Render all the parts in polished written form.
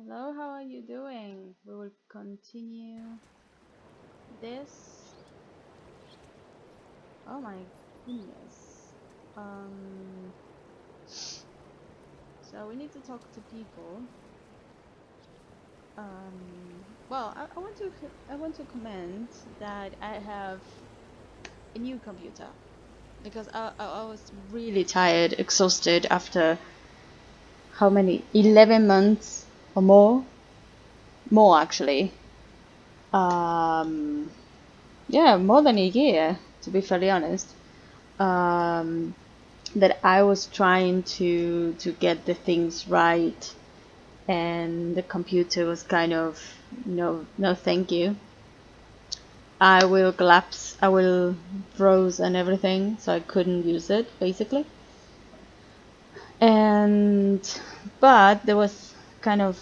Hello, how are you doing? We will continue this. Oh my goodness. Um, so we need to talk to people. Well, I want to comment that I have a new computer because I was really tired, exhausted after how many? 11 months or more? More actually. Um, yeah, more than a year, to be fairly honest. Um, that I was trying to get the things right, and the computer was kind of no thank you. I will collapse, I will froze and everything, so I couldn't use it basically. And but there was kind of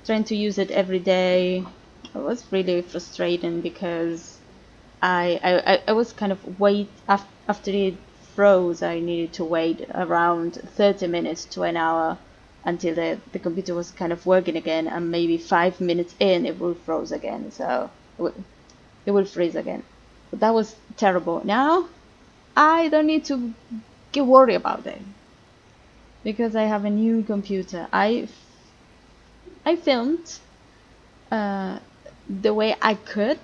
trying to use it every day. It was really frustrating because I was kind of after it froze. I needed to wait around 30 minutes to an hour until the computer was kind of working again, and maybe 5 minutes in it will froze again. So it will freeze again. But that was terrible. Now I don't need to get worried about it because I have a new computer. I filmed uh, the way I could.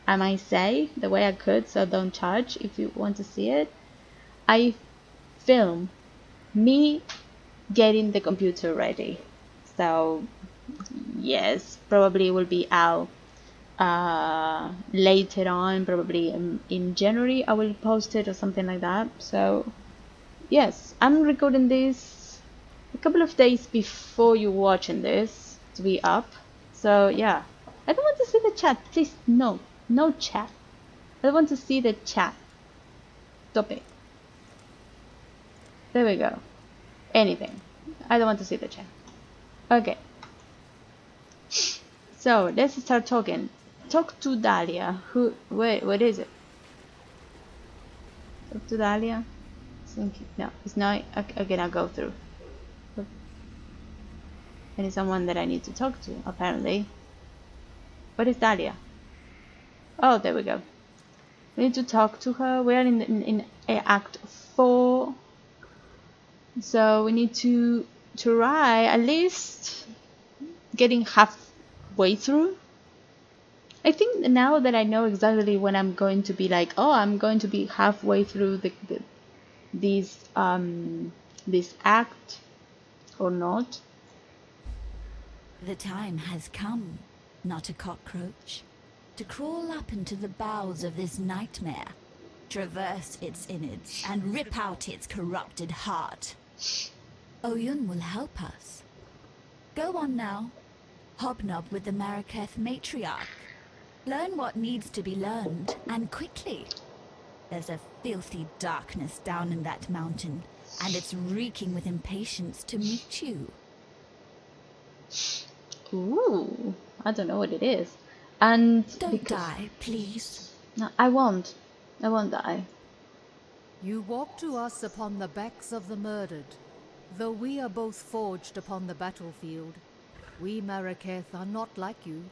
I might say the way I could, so don't charge if you want to see it. I film me getting the computer ready. So yes, probably will be out later on, probably in January I will post it or something like that. So yes, I'm recording this a couple of days before you watching this to be up. So yeah, I don't want to see the chat. Please, no chat. I don't want to see the chat. Stop it. There we go. Anything. I don't want to see the chat. Okay. So let's start talking. Talk to Dahlia. Wait, what is it? Talk to Dahlia? No, it's not. Okay, I'll go through. It is someone that I need to talk to, apparently. What is Dahlia? Oh, there we go. We need to talk to her. We are in Act 4. So we need to try at least getting halfway through. I think now that I know exactly when I'm going to be like, oh, I'm going to be halfway through this act or not. The time has come, not a cockroach, to crawl up into the bowels of this nightmare, traverse its innards, and rip out its corrupted heart. Oyun will help us. Go on now. Hobnob with the Maraketh matriarch. Learn what needs to be learned, and quickly. There's a filthy darkness down in that mountain, and it's reeking with impatience to meet you. Ooh, I don't know what it is. And Don't die, please. No, I won't die. You walk to us upon the backs of the murdered. Though we are both forged upon the battlefield, we Maraketh are not like you.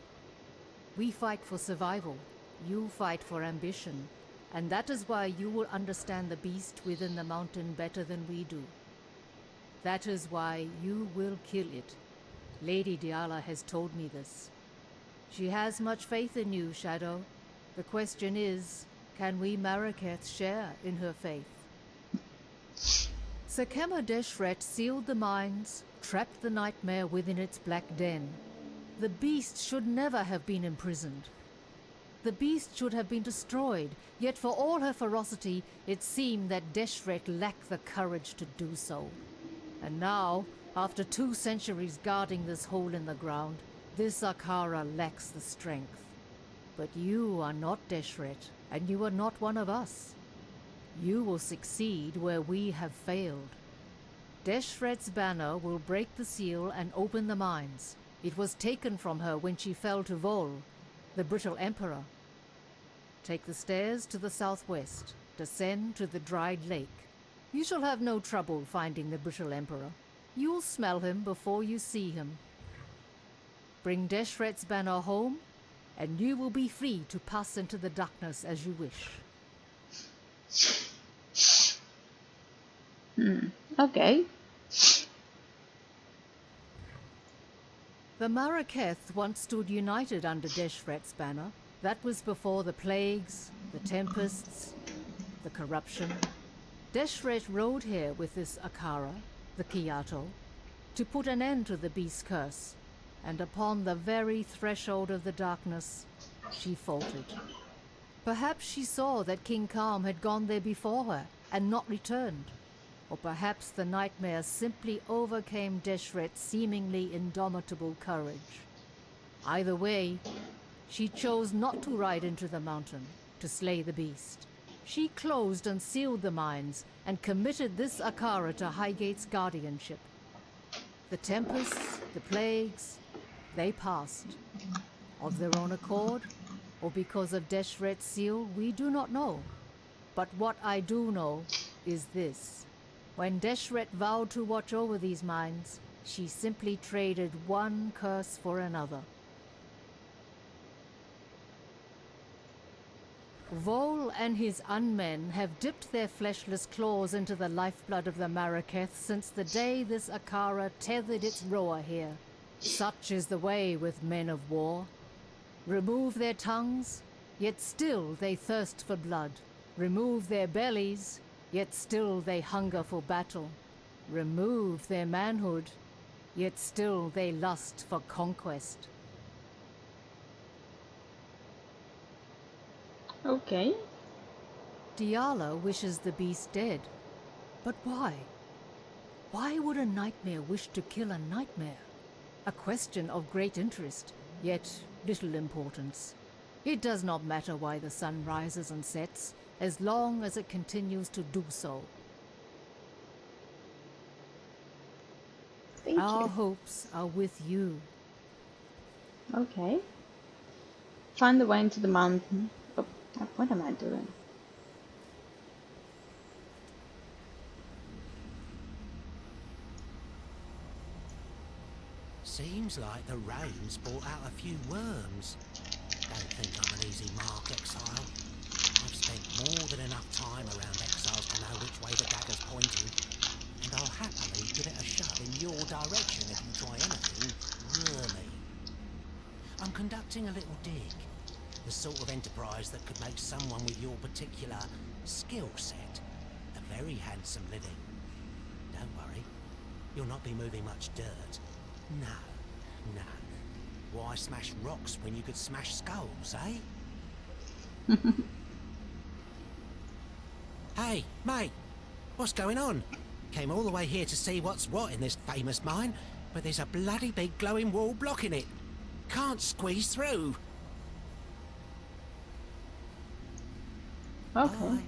We fight for survival, you fight for ambition, and that is why you will understand the beast within the mountain better than we do. That is why you will kill it. Lady Diala has told me this. She has much faith in you, Shadow. The question is, can we Maraketh share in her faith? Sekema Deshret sealed the mines, trapped the nightmare within its black den. The beast should never have been imprisoned. The beast should have been destroyed, yet for all her ferocity, it seemed that Deshret lacked the courage to do so. And now, after 2 centuries guarding this hole in the ground, this Akara lacks the strength. But you are not Deshret, and you are not one of us. You will succeed where we have failed. Deshret's banner will break the seal and open the mines. It was taken from her when she fell to Vol, the brittle emperor. Take the stairs to the southwest. Descend to the dried lake. You shall have no trouble finding the brittle emperor. You'll smell him before you see him. Bring Deshret's banner home, and you will be free to pass into the darkness as you wish. Okay. The Maraketh once stood united under Deshret's banner. That was before the plagues, the tempests, the corruption. Deshret rode here with this Akara, the Kiato, to put an end to the beast's curse, and upon the very threshold of the darkness, she faltered. Perhaps she saw that King Kalm had gone there before her and not returned. Or perhaps the nightmare simply overcame Deshret's seemingly indomitable courage. Either way, she chose not to ride into the mountain to slay the beast. She closed and sealed the mines and committed this Akara to Highgate's guardianship. The tempests, the plagues, they passed. Of their own accord, or because of Deshret's seal, we do not know. But what I do know is this. When Deshret vowed to watch over these mines, she simply traded one curse for another. Vol and his unmen have dipped their fleshless claws into the lifeblood of the Maraketh since the day this Akara tethered its roer here. Such is the way with men of war. Remove their tongues, yet still they thirst for blood. Remove their bellies, yet still they hunger for battle. Remove their manhood, yet still they lust for conquest. Okay. Diala wishes the beast dead. But why? Why would a nightmare wish to kill a nightmare? A question of great interest, yet little importance. It does not matter why the sun rises and sets, as long as it continues to do so. Thank Our you. hopes are with you. Okay. Find the way into the mountain. Oh, what am I doing? Seems like the rain's brought out a few worms. Don't think I'm an easy mark, Exile. I've spent more than enough time around Exiles to know which way the dagger's pointing, and I'll happily give it a shove in your direction if you try anything wormy. I'm conducting a little dig, the sort of enterprise that could make someone with your particular skill set a very handsome living. Don't worry, you'll not be moving much dirt. No, no. Why smash rocks when you could smash skulls, eh? Hey, mate, what's going on? Came all the way here to see what's what in this famous mine, but there's a bloody big glowing wall blocking it. Can't squeeze through. Okay. Bye.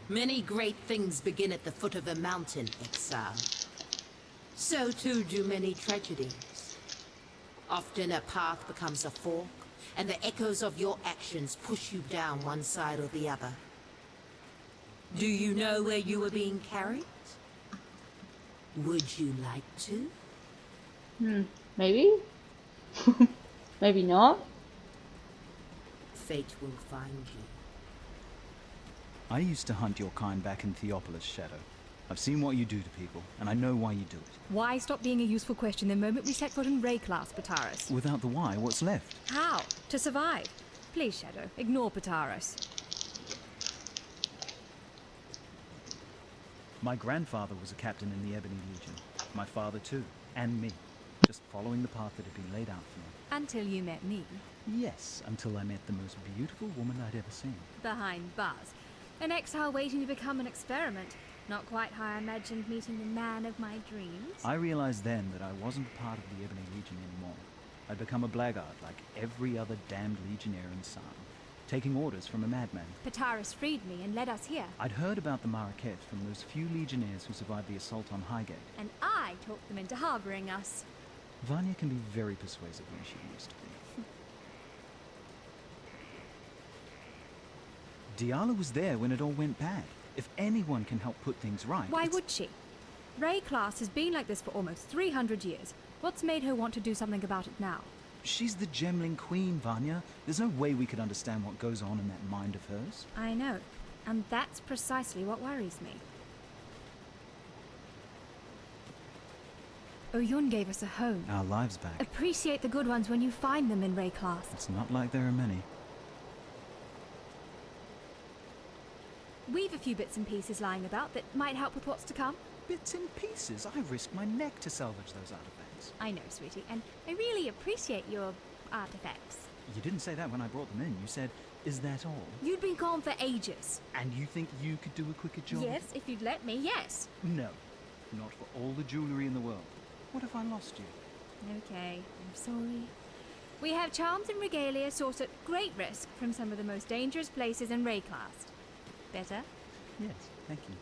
Many great things begin at the foot of the mountain, Exile. So too do many tragedies. Often a path becomes a fork, and the echoes of your actions push you down one side or the other. Do you know where you were being carried? Would you like to? Maybe? Maybe not? Fate will find you. I used to hunt your kind back in Theopolis, Shadow. I've seen what you do to people, and I know why you do it. Why stop being a useful question the moment we set foot in Ray class, Pataris? Without the why, what's left? How? To survive. Please, Shadow, ignore Pataris. My grandfather was a captain in the Ebony Legion. My father too, and me. Just following the path that had been laid out for me. Until you met me. Yes, until I met the most beautiful woman I'd ever seen. Behind bars. An exile waiting to become an experiment. Not quite how I imagined meeting the man of my dreams. I realized then that I wasn't part of the Ebony Legion anymore. I'd become a blackguard like every other damned legionnaire in Sarn, taking orders from a madman. Pataris freed me and led us here. I'd heard about the Maraketh from those few legionnaires who survived the assault on Highgate. And I talked them into harboring us. Vanya can be very persuasive when she wants to be. Diala was there when it all went bad. If anyone can help put things right... Why it's- would she? Rayclass has been like this for almost 300 years. What's made her want to do something about it now? She's the Gemling Queen, Vanya. There's no way we could understand what goes on in that mind of hers. I know, and that's precisely what worries me. Oyun gave us a home. Our lives back. Appreciate the good ones when you find them in Rayclass. It's not like there are many. We've a few bits and pieces lying about that might help with what's to come. Bits and pieces. I risked my neck to salvage those artifacts. I know, sweetie, and I really appreciate your artifacts. You didn't say that when I brought them in. You said, "Is that all?" You'd been gone for ages. And you think you could do a quicker job? Yes, if you'd let me, yes. No. Not for all the jewelry in the world. What if I lost you? Okay, I'm sorry. We have charms and regalia sourced at great risk from some of the most dangerous places in Rayclass. Better? Yes, thank you.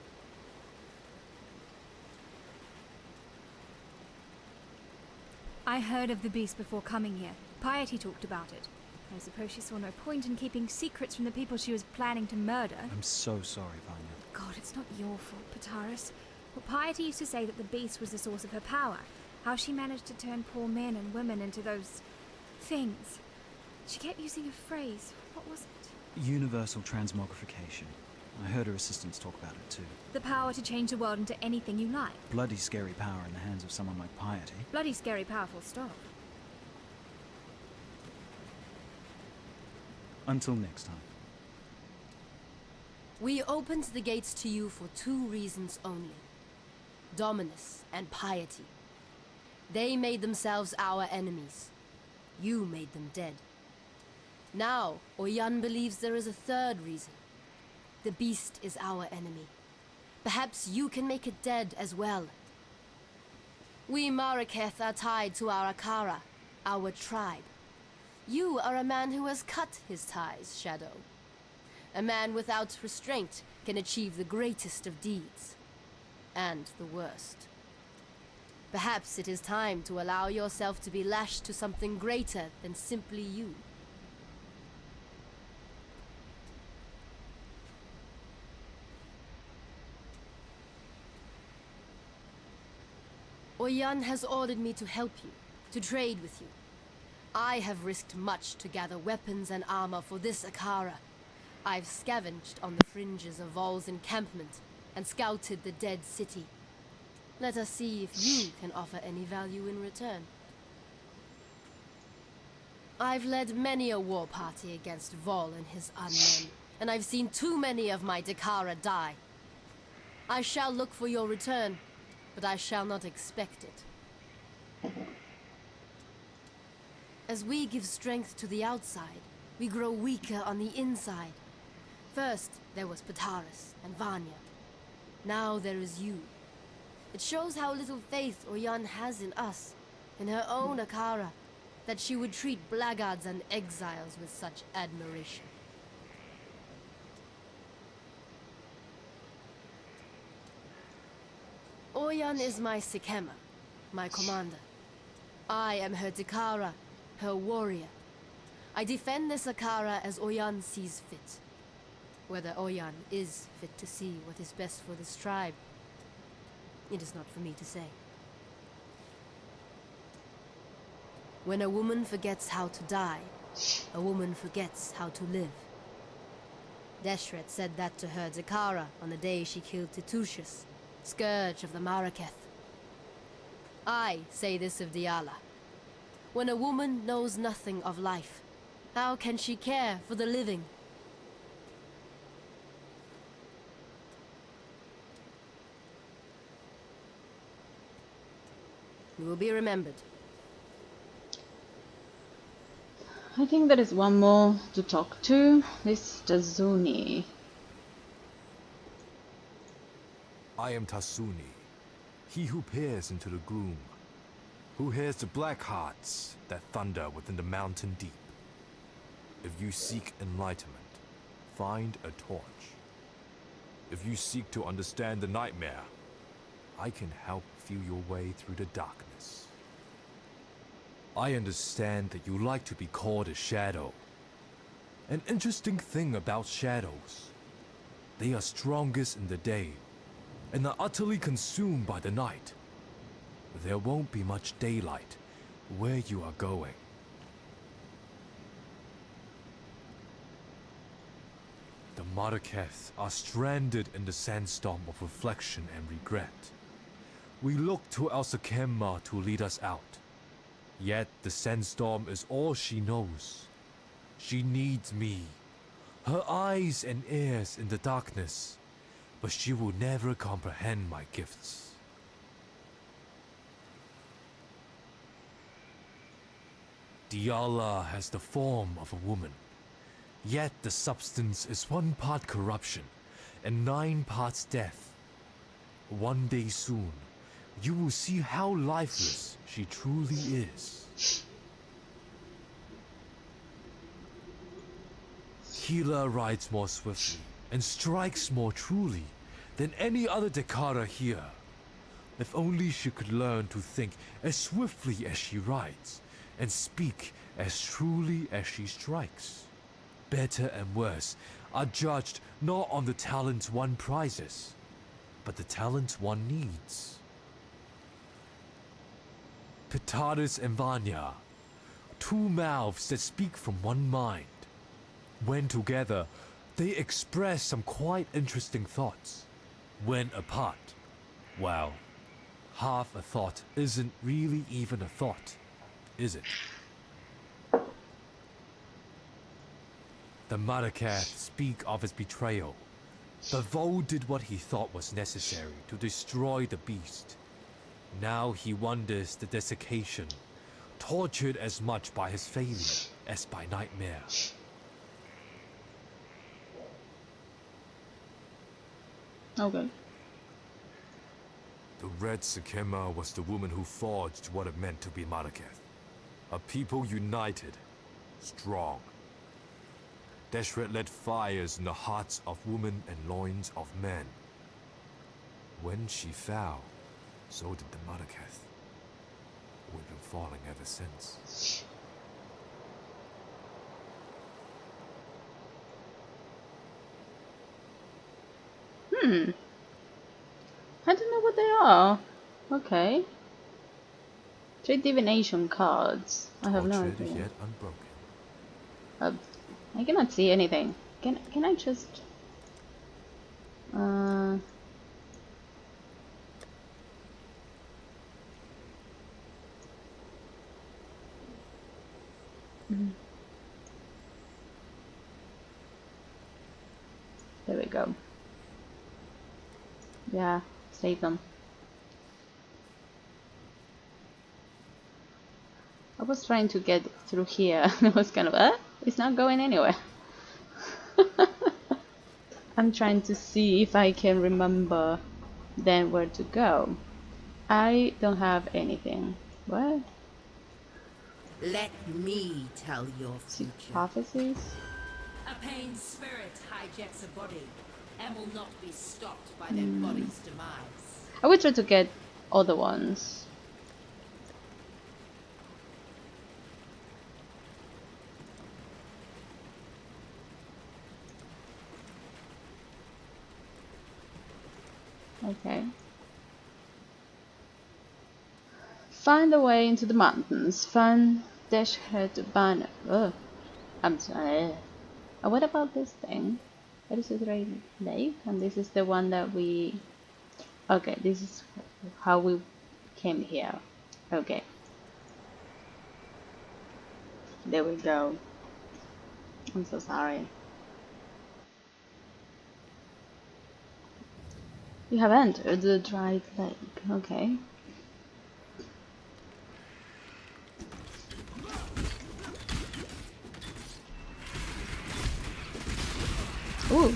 I heard of the beast before coming here. Piety talked about it. I suppose she saw no point in keeping secrets from the people she was planning to murder. I'm so sorry, Vanya. God, it's not your fault, Pataris. But Piety used to say that the beast was the source of her power. How she managed to turn poor men and women into those things. She kept using a phrase. What was it? Universal transmogrification. I heard her assistants talk about it too. The power to change the world into anything you like. Bloody scary power in the hands of someone like Piety. Bloody scary powerful stuff. Until next time. We opened the gates to you for two reasons only. Dominus and Piety. They made themselves our enemies. You made them dead. Now, Oyan believes there is a third reason. The beast is our enemy. Perhaps you can make it dead as well. We Maraketh are tied to our Akara, our tribe. You are a man who has cut his ties, Shadow. A man without restraint can achieve the greatest of deeds. And the worst. Perhaps it is time to allow yourself to be lashed to something greater than simply you. Oyan has ordered me to help you, to trade with you. I have risked much to gather weapons and armor for this Akara. I've scavenged on the fringes of Vol's encampment and scouted the dead city. Let us see if you can offer any value in return. I've led many a war party against Vol and his unmen, and I've seen too many of my Dakara die. I shall look for your return, but I shall not expect it. As we give strength to the outside, we grow weaker on the inside. First, there was Pataris and Vanya. Now there is you. It shows how little faith Oyan has in us, in her own Akara, that she would treat blackguards and exiles with such admiration. Oyan is my Sikema, my commander. I am her Dakara, her warrior. I defend this Akara as Oyan sees fit. Whether Oyan is fit to see what is best for this tribe, it is not for me to say. When a woman forgets how to die, a woman forgets how to live. Deshret said that to her Dakara on the day she killed Titusius, scourge of the Maraketh. I say this of Diala. When a woman knows nothing of life, how can she care for the living? You will be remembered. I think there is one more to talk to. This Tazuni. I am Tasuni, he who peers into the gloom, who hears the black hearts that thunder within the mountain deep. If you seek enlightenment, find a torch. If you seek to understand the nightmare, I can help feel your way through the darkness. I understand that you like to be called a shadow. An interesting thing about shadows, they are strongest in the day and are utterly consumed by the night. There won't be much daylight where you are going. The Marraketh are stranded in the sandstorm of reflection and regret. We look to El Sakemma to lead us out. Yet the sandstorm is all she knows. She needs me, her eyes and ears in the darkness, but she will never comprehend my gifts. Diala has the form of a woman, yet the substance is 1 part corruption and 9 parts death. One day soon, you will see how lifeless she truly is. Hela rides more swiftly and strikes more truly than any other Dekara here. If only she could learn to think as swiftly as she rides and speak as truly as she strikes. Better and worse are judged not on the talents one prizes, but the talents one needs. Pitaris and Vanya, 2 mouths that speak from one mind. When together, they express some quite interesting thoughts. When apart, well, half a thought isn't really even a thought, is it? The Marraketh speak of his betrayal, but Vo did what he thought was necessary to destroy the beast. Now he wonders the desiccation, tortured as much by his failure as by nightmare. Okay. The Red Sakema was the woman who forged what it meant to be Marraketh. A people united, strong. Deshret lit fires in the hearts of women and loins of men. When she fell, so did the Marraketh. We've been falling ever since. I don't know what they are. Okay. 3 divination cards. I have no Tortured idea. yet unbroken. I cannot see anything. Can I just there we go. Yeah, save them. I was trying to get through here and it was kind of it's not going anywhere. I'm trying to see if I can remember then where to go. I don't have anything. What? Let me tell your See future. prophecies? A pain spirit hijacks a body and will not be stopped by their body's demise. I will try to get other ones. Okay. Find a way into the mountains. Find Deshret banner. Ugh. I'm sorry. What about this thing? What is it right lake? And this is the one that we... Okay, this is how we came here. Okay. There we go. I'm so sorry. You have entered the dried lake. Okay. Ooh.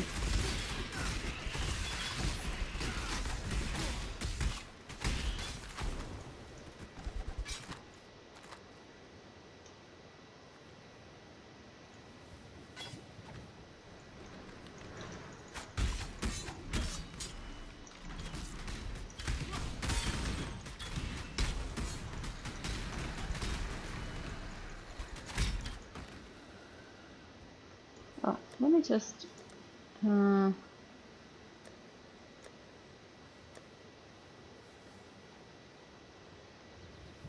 Oh, let me just...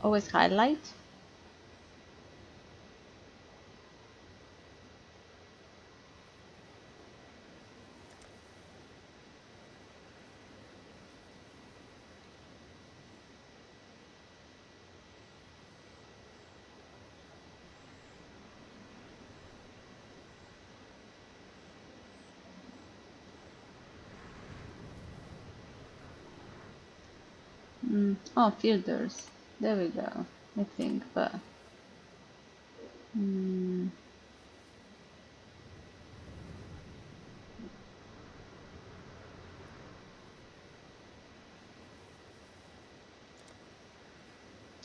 always highlight. Oh, filters. There we go. I think, but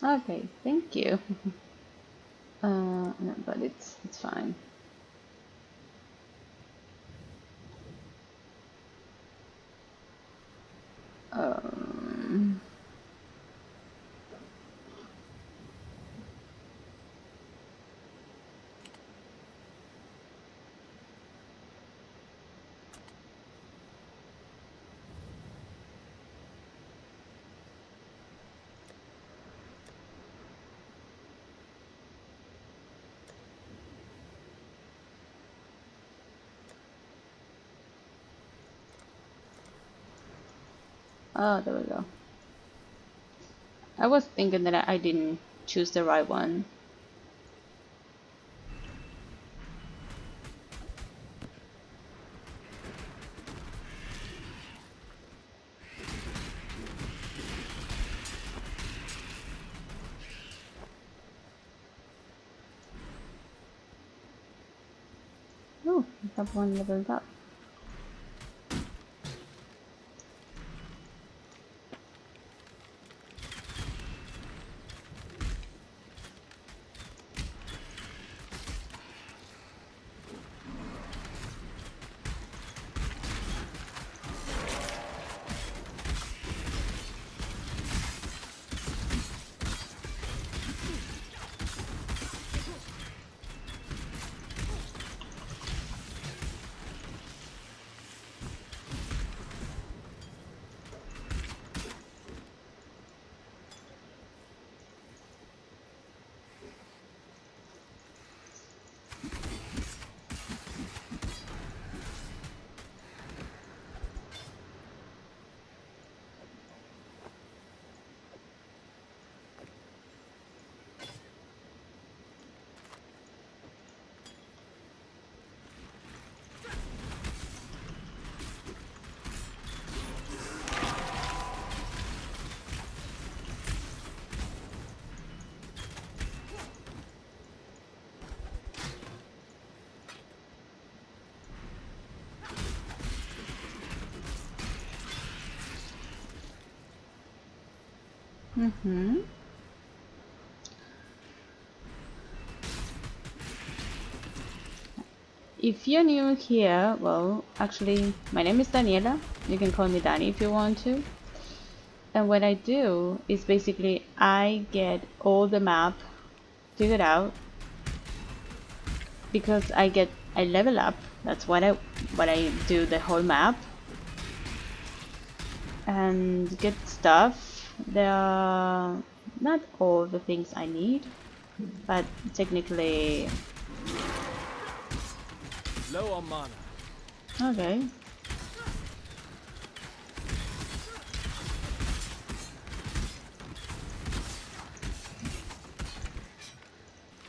okay. Thank you. No, but it's fine. Um, oh, there we go. I was thinking that I didn't choose the right one. Oh, that one leveled up. If you're new here, well, actually, my name is Daniela. You can call me Dani if you want to. And what I do is basically I get all the map figured out because I level up. That's what I do the whole map and get stuff. There are not all the things I need, but technically. Low on mana. Okay.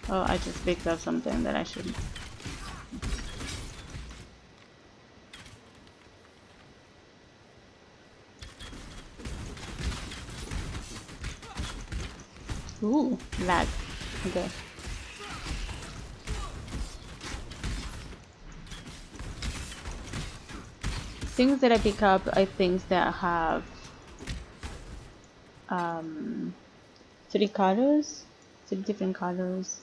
Oh, I just picked up something that I shouldn't. Ooh, lag. Okay. Things that I pick up are things that have 3 colors, 3 different colors,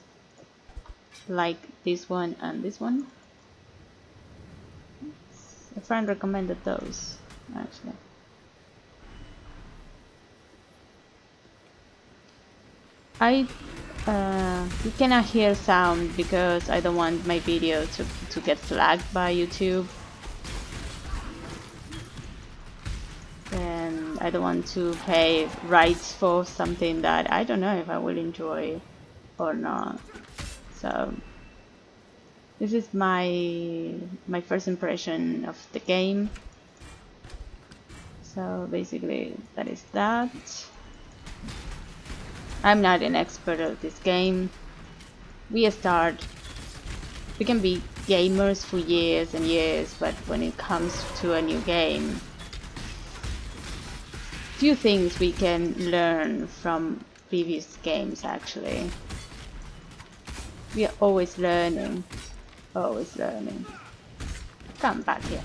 like this one and this one. A friend recommended those, actually. You cannot hear sound because I don't want my video to get flagged by YouTube. And I don't want to pay rights for something that I don't know if I will enjoy or not. So this is my first impression of the game. So basically that is that. I'm not an expert of this game. We can be gamers for years and years, but when it comes to a new game, few things we can learn from previous games actually. We are always learning. Always learning. Come back here.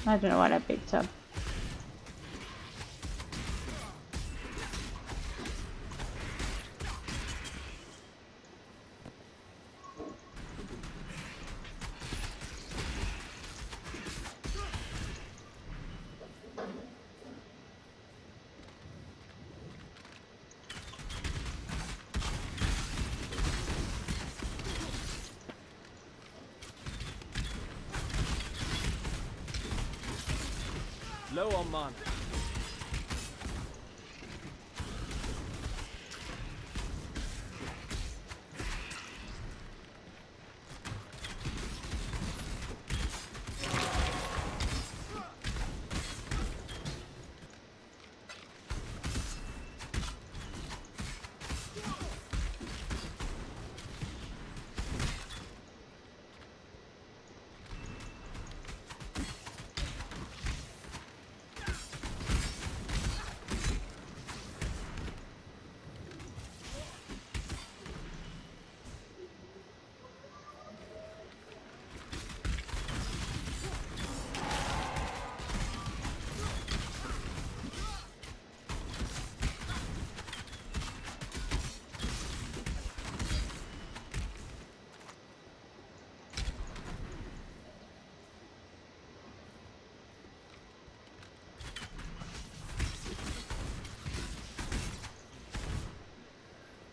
I don't know what I picked up. Low on mana.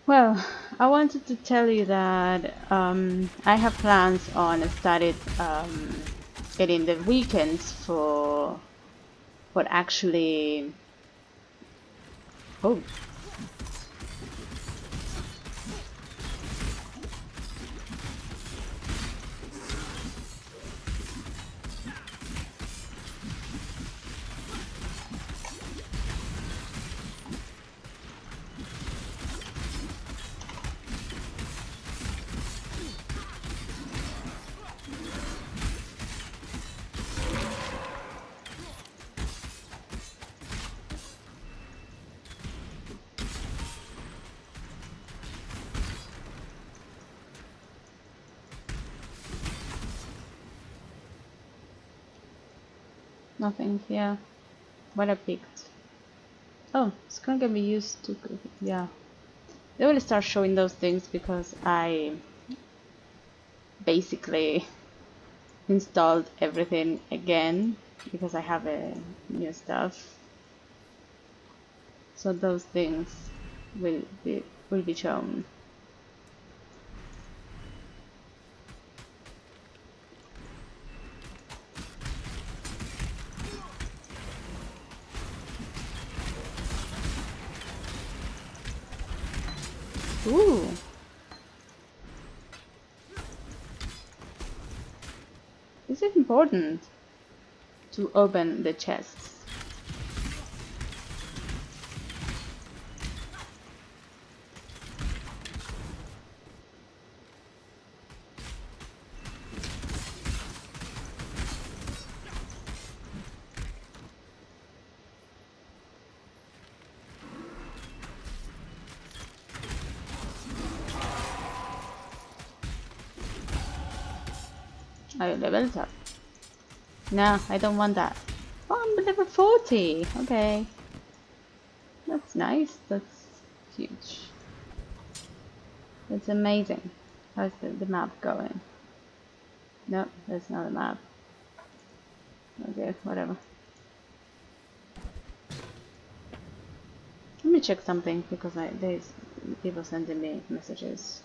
Well, I wanted to tell you that I have plans on started getting the weekends for actually. Oh, nothing here. What I picked. Oh, it's gonna get me used to. Yeah, they will start showing those things because I basically installed everything again because I have a new stuff. So those things will be shown. Ooh. Is it important to open the chests? I leveled up. No, I don't want that. Oh, I'm level 40. Okay. That's nice. That's huge. That's amazing. How's the map going? No, that's not a map. Okay, whatever. Let me check something because there's people sending me messages.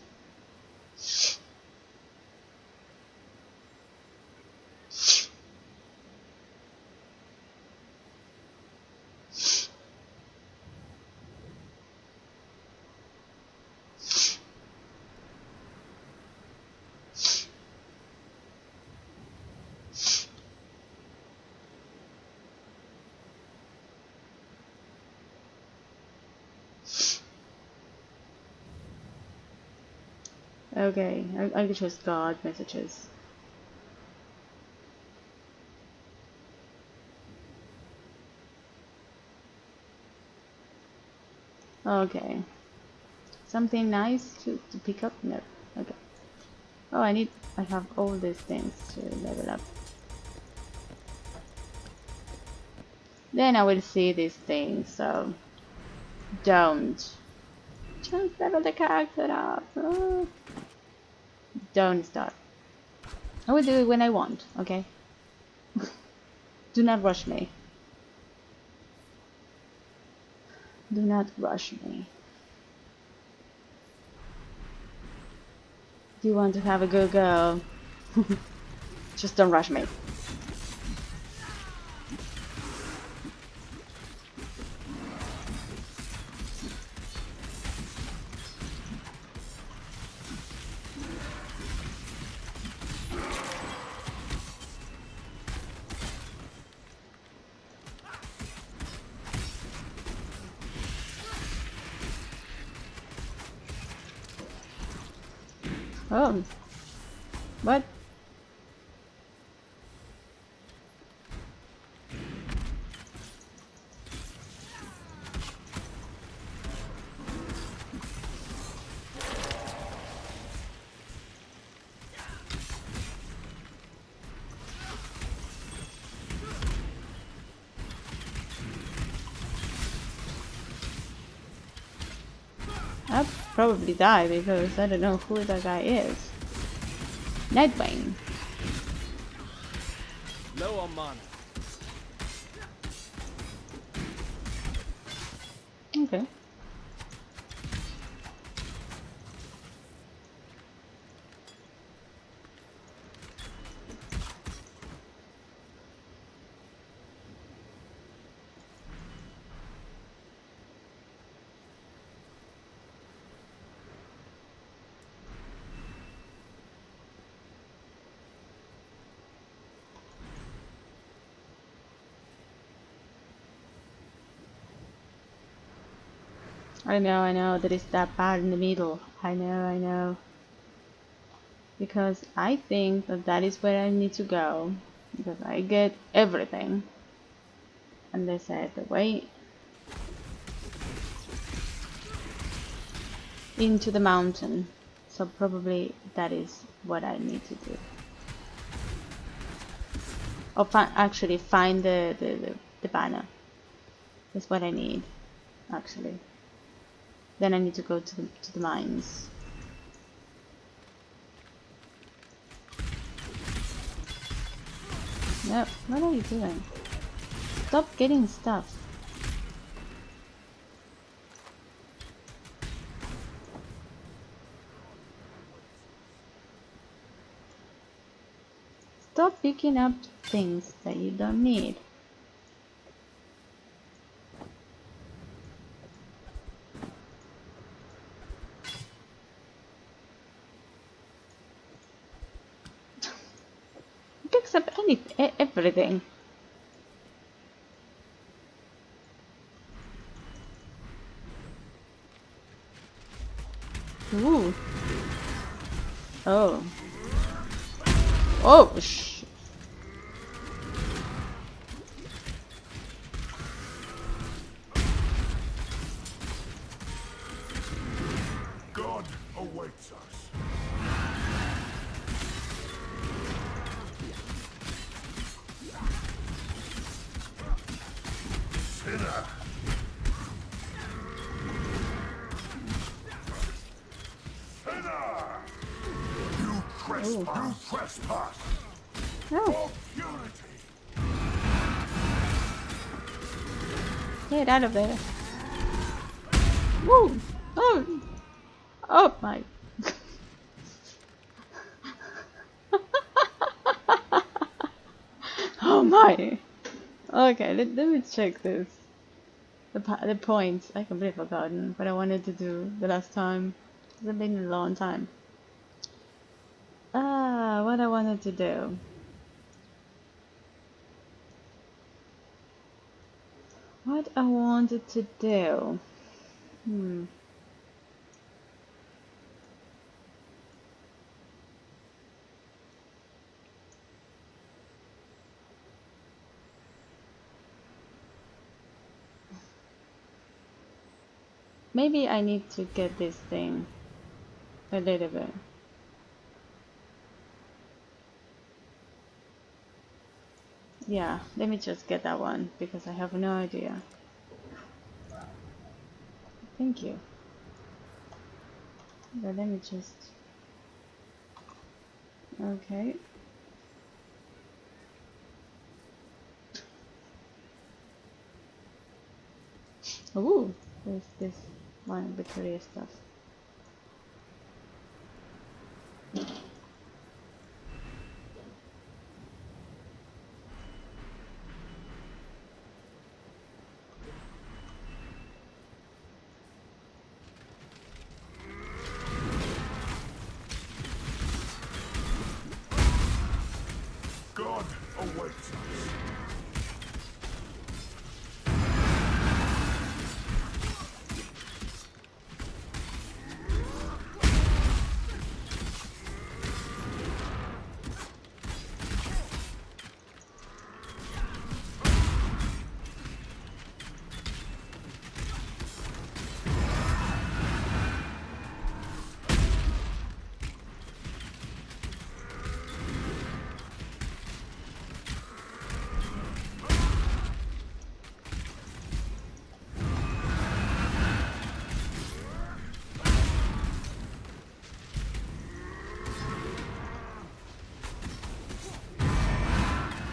Okay, I just got messages. Okay. Something nice to pick up? No. Okay. Oh, I have all these things to level up. Then I will see these things, so don't. Just level the character up. Oh. Don't start. I will do it when I want, okay? Do not rush me. Do not rush me. Do you want to have a good go? Just don't rush me. Oh. What? I'll probably die because I don't know who that guy is. Nightwing. Low on mana. Okay. I know, there is that part in the middle. I know. Because I think that is where I need to go. Because I get everything. And they said, wait. Into the mountain. So probably that is what I need to do. Or actually find the banner. That's what I need, actually. Then I need to go to the mines. Yep, what are you doing? Stop getting stuff. Stop picking up things that you don't need. He picks up everything. Ooh. Oh. Oh, God awaits us. Ooh. Trespass. Oh, Purity. get out of there. Woo! Oh! Oh my. Oh my. Okay, let me check this. The points. I completely forgotten what I wanted to do the last time. It's been a long time. Ah, what I wanted to do. What I wanted to do. Hmm. Maybe I need to get this thing a little bit. Yeah, let me just get that one because I have no idea. Thank you. But let me just. Okay. Ooh, there's this one Victoria stuff. God awaits us.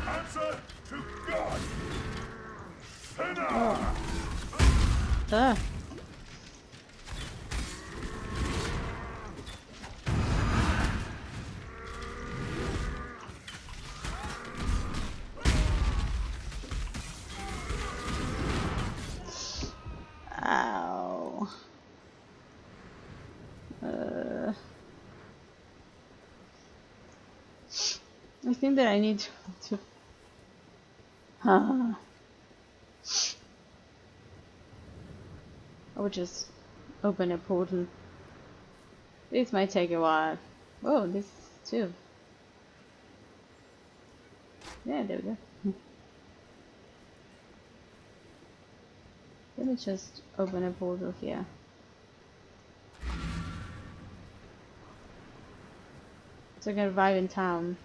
Answer to God. Sinner. Ah. Ow. I think that I need to. I would just open a portal. This might take a while. Oh, this too. Yeah, there we go. Let me just open a portal here. So I can arrive in town.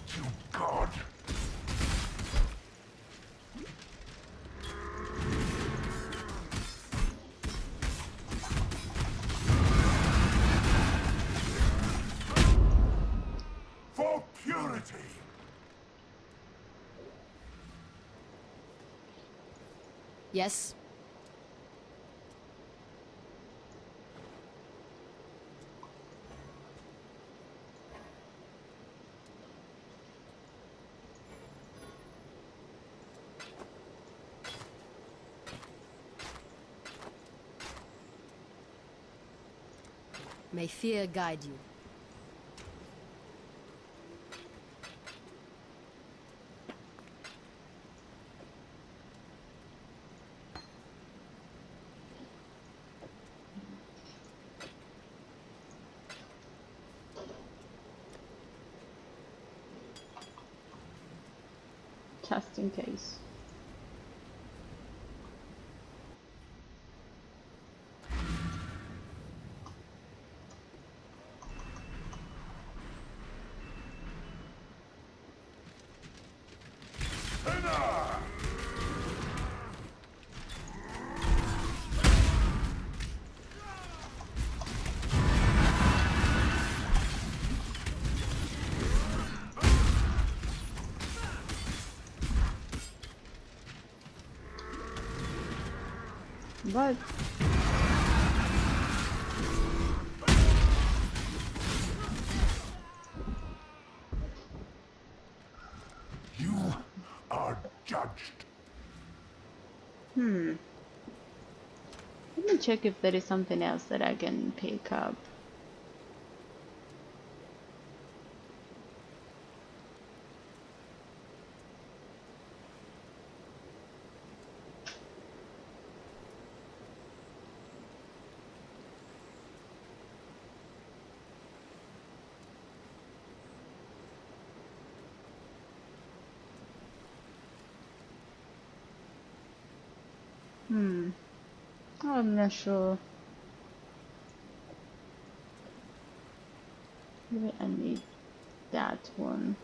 To God. For purity. Yes? May fear guide you. Just in case. Sinner. What? You are judged. Let me check if there is something else that I can pick up. I'm not sure. Maybe I need that one.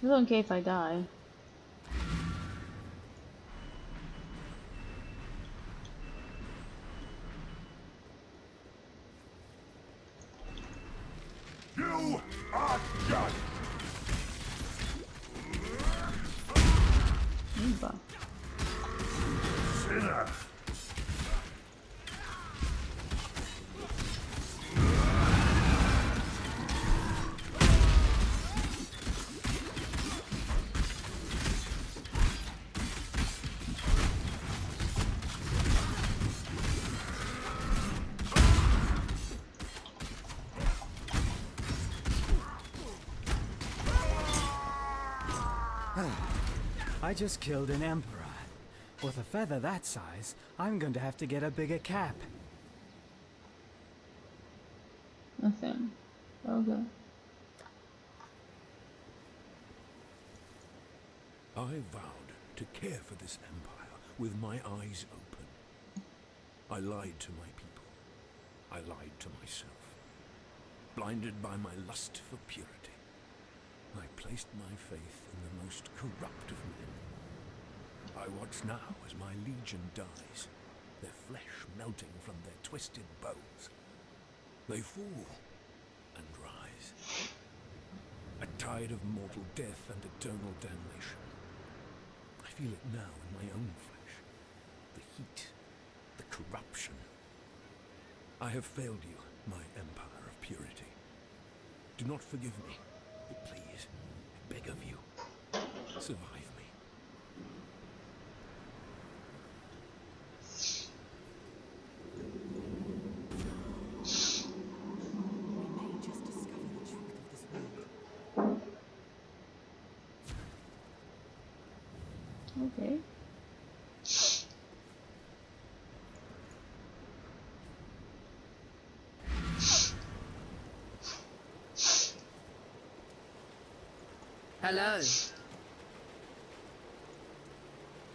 I don't care if I die. You are judged. Uba. Sinner. I just killed an emperor. With a feather that size, I'm going to have to get a bigger cap. Nothing. Okay. I vowed to care for this empire with my eyes open. I lied to my people. I lied to myself. Blinded by my lust for purity, I placed my faith in the most corrupt of men. I watch now as my legion dies, their flesh melting from their twisted bones. They fall and rise. A tide of mortal death and eternal damnation. I feel it now in my own flesh. The heat, the corruption. I have failed you, my empire of purity. Do not forgive me, but please, I beg of you, survive me. We may just discover the truth of this world. Okay. Hello.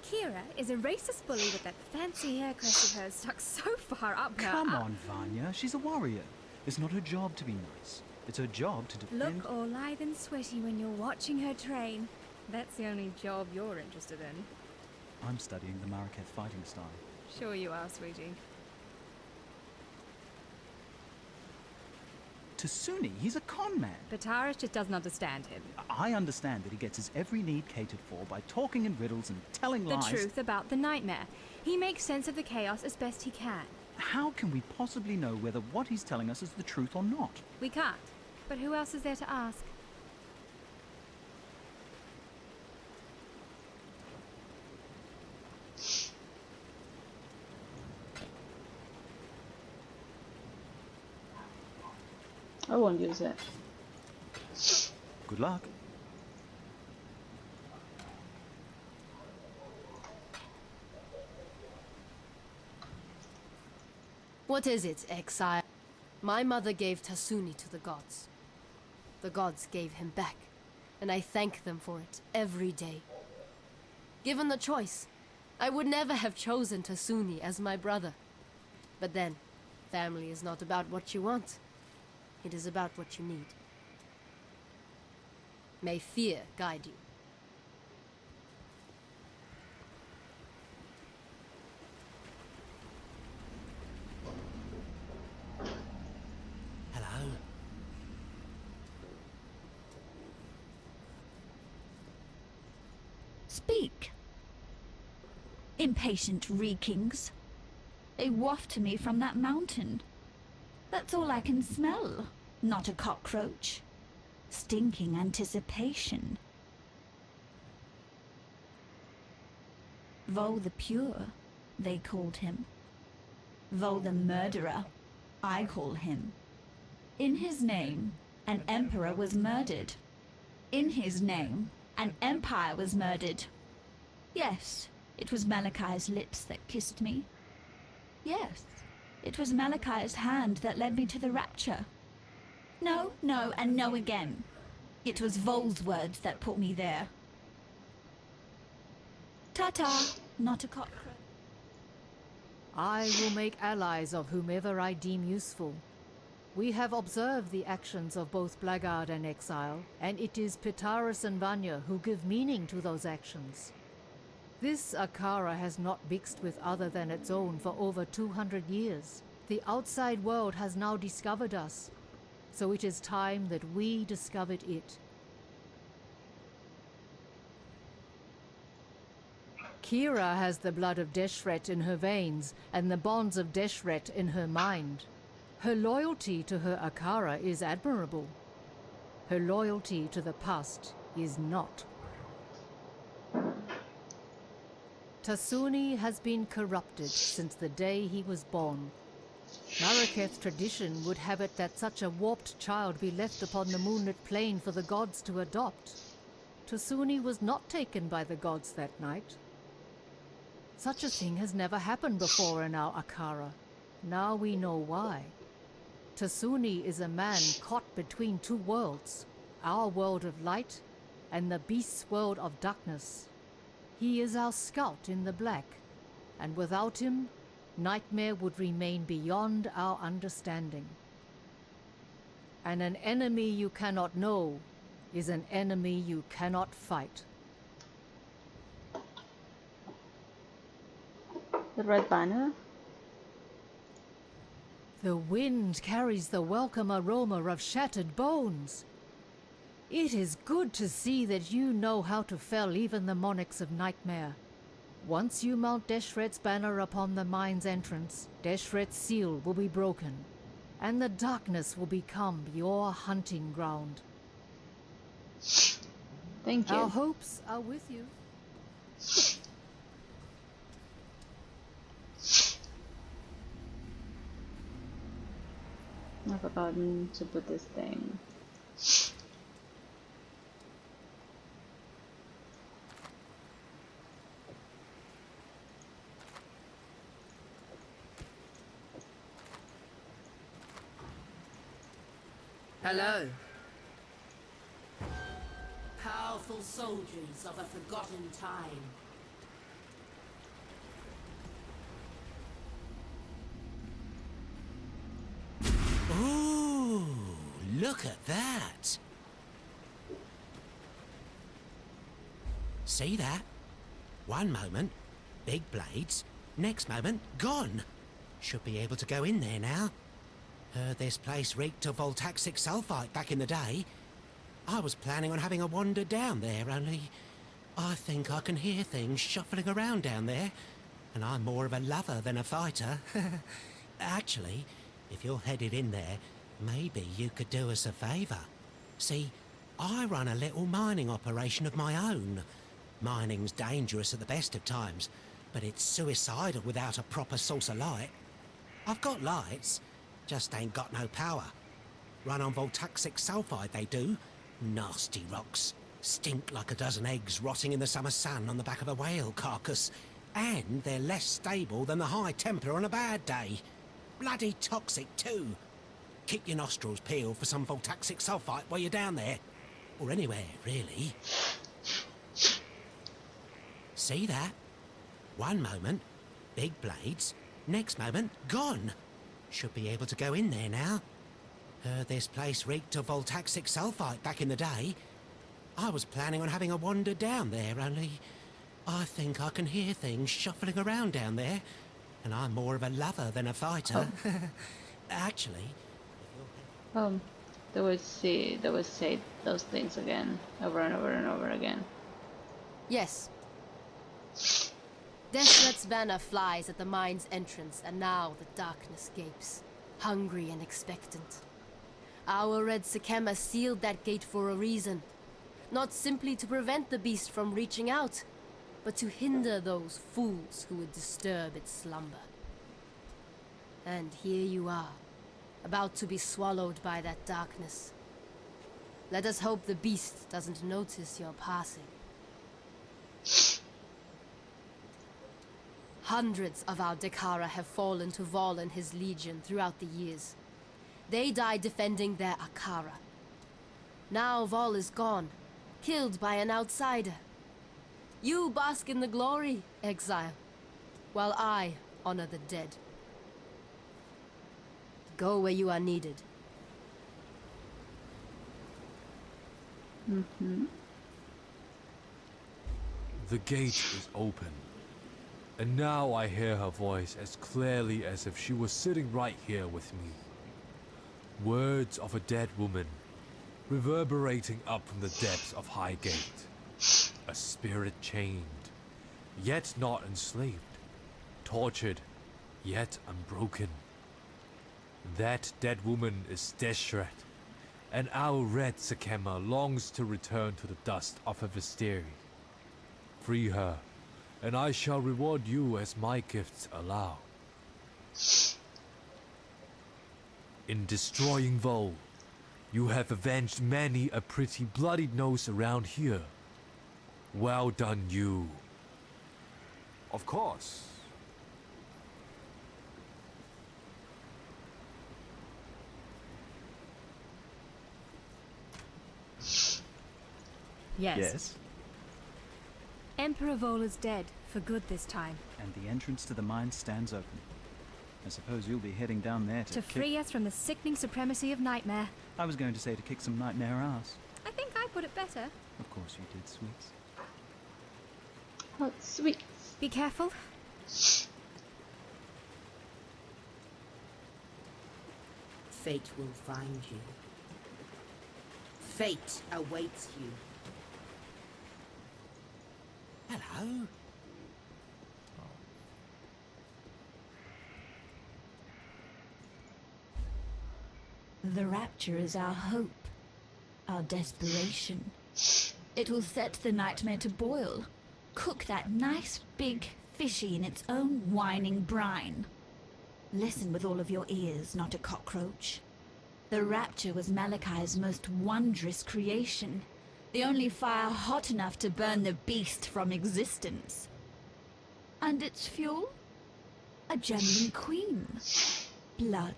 Kira is a racist bully with that fancy hair crest of hers stuck so far up her. Come on, Vanya. She's a warrior. It's not her job to be nice. It's her job to defend... Look all lithe and sweaty when you're watching her train. That's the only job you're interested in. I'm studying the Maraketh fighting style. Sure you are, sweetie. Tasuni, he's a con man. Pataris just doesn't understand him. I understand that he gets his every need catered for by talking in riddles and telling The lies. truth about the nightmare. He makes sense of the chaos as best he can. How can we possibly know whether what he's telling us is the truth or not? We can't. But who else is there to ask? I won't use it. Good luck. What is it, Exile? My mother gave Tasuni to the gods. The gods gave him back, and I thank them for it every day. Given the choice, I would never have chosen Tasuni as my brother. But then, family is not about what you want. It is about what you need. May fear guide you. Hello? Speak. Impatient reekings. They waft me from that mountain. That's all I can smell. Not a cockroach. Stinking anticipation. Vol the Pure, they called him. Vol the Murderer, I call him. In his name, an emperor was murdered. In his name, an empire was murdered. Yes, it was Malachi's lips that kissed me. Yes, it was Malachi's hand that led me to the rapture. No, no, and no again. It was Vol's words that put me there. Ta-ta, not a cockroach. I will make allies of whomever I deem useful. We have observed the actions of both Blackguard and Exile, and it is Pitaris and Vanya who give meaning to those actions. This Akara has not mixed with other than its own for over 200 years. The outside world has now discovered us, so it is time that we discovered it. Kira has the blood of Deshret in her veins and the bonds of Deshret in her mind. Her loyalty to her Akara is admirable. Her loyalty to the past is not. Tasuni has been corrupted since the day he was born. Maraketh's tradition would have it that such a warped child be left upon the moonlit plain for the gods to adopt. Tasuni was not taken by the gods that night. Such a thing has never happened before in our Akara. Now we know why. Tasuni is a man caught between two worlds, our world of light and the beast's world of darkness. He is our scout in the black, and without him, Nightmare would remain beyond our understanding. And an enemy you cannot know is an enemy you cannot fight. The red banner? The wind carries the welcome aroma of shattered bones. It is good to see that you know how to fell even the monarchs of Nightmare. Once you mount Deshret's banner upon the mine's entrance, Deshret's seal will be broken, and the darkness will become your hunting ground. Thank you. Our hopes are with you. I've forgotten to put this thing. Hello. Powerful soldiers of a forgotten time. Ooh, look at that. See that? One moment, big blades. Next moment, gone. Should be able to go in there now. Heard this place reeked of voltaxic sulfite back in the day. I was planning on having a wander down there, only I think I can hear things shuffling around down there. And I'm more of a lover than a fighter. Actually, if you're headed in there, maybe you could do us a favour. See, I run a little mining operation of my own. Mining's dangerous at the best of times, but it's suicidal without a proper source of light. I've got lights, just ain't got no power. Run on voltaxic sulfide, they do. Nasty rocks. Stink like a dozen eggs rotting in the summer sun on the back of a whale carcass. And they're less stable than the high Templar on a bad day. Bloody toxic, too. Keep your nostrils peeled for some voltaxic sulfite while you're down there. Or anywhere, really. See that? One moment, big blades. Next moment, gone. Should be able to go in there now. Heard this place reeked of voltaxic sulfite back in the day. I was planning on having a wander down there, only I think I can hear things shuffling around down there. And I'm more of a lover than a fighter. Actually, They would say those things again, over and over and over again. Yes, Deshret's banner flies at the mine's entrance, and now the darkness gapes, hungry and expectant. Our red Sekema sealed that gate for a reason. Not simply to prevent the beast from reaching out, but to hinder those fools who would disturb its slumber. And here you are, about to be swallowed by that darkness. Let us hope the beast doesn't notice your passing. Hundreds of our Dekara have fallen to Vol and his legion throughout the years. They died defending their Akara. Now Vol is gone, killed by an outsider. You bask in the glory, Exile, while I honor the dead. Go where you are needed. The gate is open. And now I hear her voice as clearly as if she was sitting right here with me. Words of a dead woman, reverberating up from the depths of Highgate. A spirit chained, yet not enslaved. Tortured, yet unbroken. That dead woman is Deshret, and our red Sekema longs to return to the dust of her Visteri. Free her, and I shall reward you as my gifts allow. In destroying Vol, you have avenged many a pretty bloodied nose around here. Well done, you. Of course. Yes. Emperor Vol is dead, for good this time. And the entrance to the mine stands open. I suppose you'll be heading down there to free us from the sickening supremacy of Nightmare. I was going to say to kick some nightmare ass. I think I put it better. Of course you did, sweets. Oh, sweet. Be careful. Fate will find you. Fate awaits you. Hello? The rapture is our hope, our desperation. It will set the nightmare to boil, cook that nice big fishy in its own whining brine. Listen with all of your ears, not a cockroach. The rapture was Malachi's most wondrous creation, the only fire hot enough to burn the beast from existence. And its fuel? A genuine queen. Blood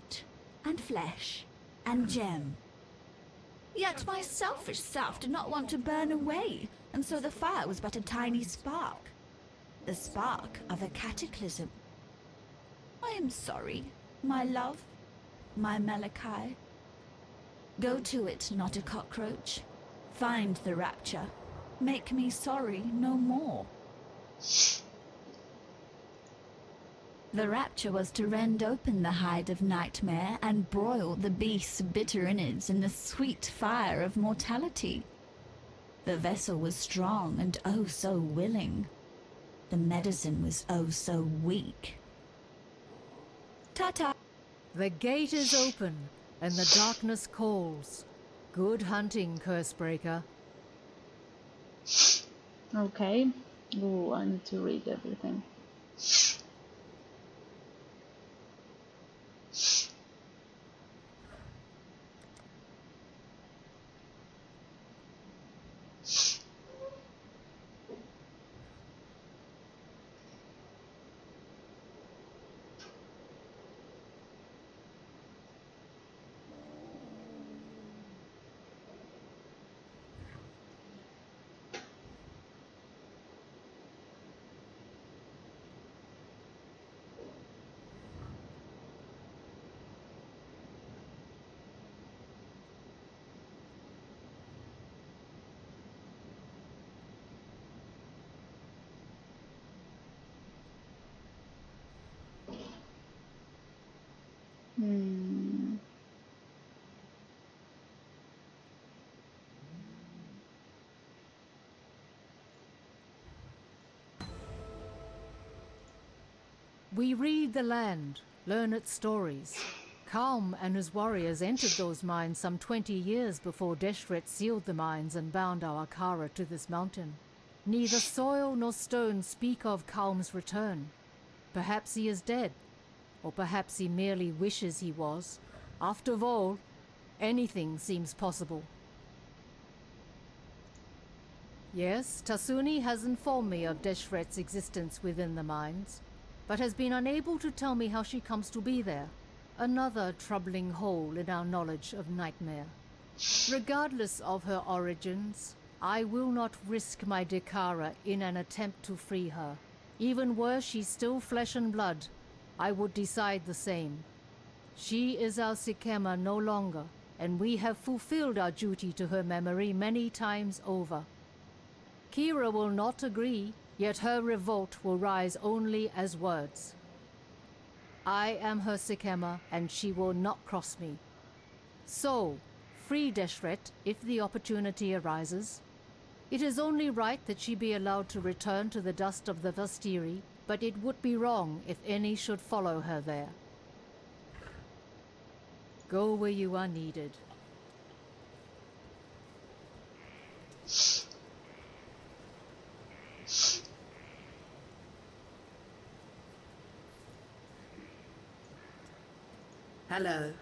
and flesh and gem. Yet my selfish self did not want to burn away, and so the fire was but a tiny spark. The spark of a cataclysm. I am sorry, my love, my Malachi. Go to it, not a cockroach. Find the rapture. Make me sorry no more. The rapture was to rend open the hide of nightmare and broil the beast's bitter innards in the sweet fire of mortality. The vessel was strong and oh so willing. The medicine was oh so weak. Ta-ta! The gate is open, and the darkness calls. Good hunting, Cursebreaker. Okay. Ooh, I need to read everything. Hmm. We read the land, learn its stories. Kalm and his warriors entered those mines some 20 years before Deshret sealed the mines and bound our Kara to this mountain. Neither soil nor stone speak of Kalm's return. Perhaps he is dead, or perhaps he merely wishes he was. After all, anything seems possible. Yes, Tasuni has informed me of Deshret's existence within the mines, but has been unable to tell me how she comes to be there. Another troubling hole in our knowledge of Nightmare. Regardless of her origins, I will not risk my Dekara in an attempt to free her. Even were she still flesh and blood, I would decide the same. She is our Sikema no longer, and we have fulfilled our duty to her memory many times over. Kira will not agree, yet her revolt will rise only as words. I am her Sikema, and she will not cross me. So, free Deshret if the opportunity arises. It is only right that she be allowed to return to the dust of the Vastiri, but it would be wrong if any should follow her there. Go where you are needed. Hello.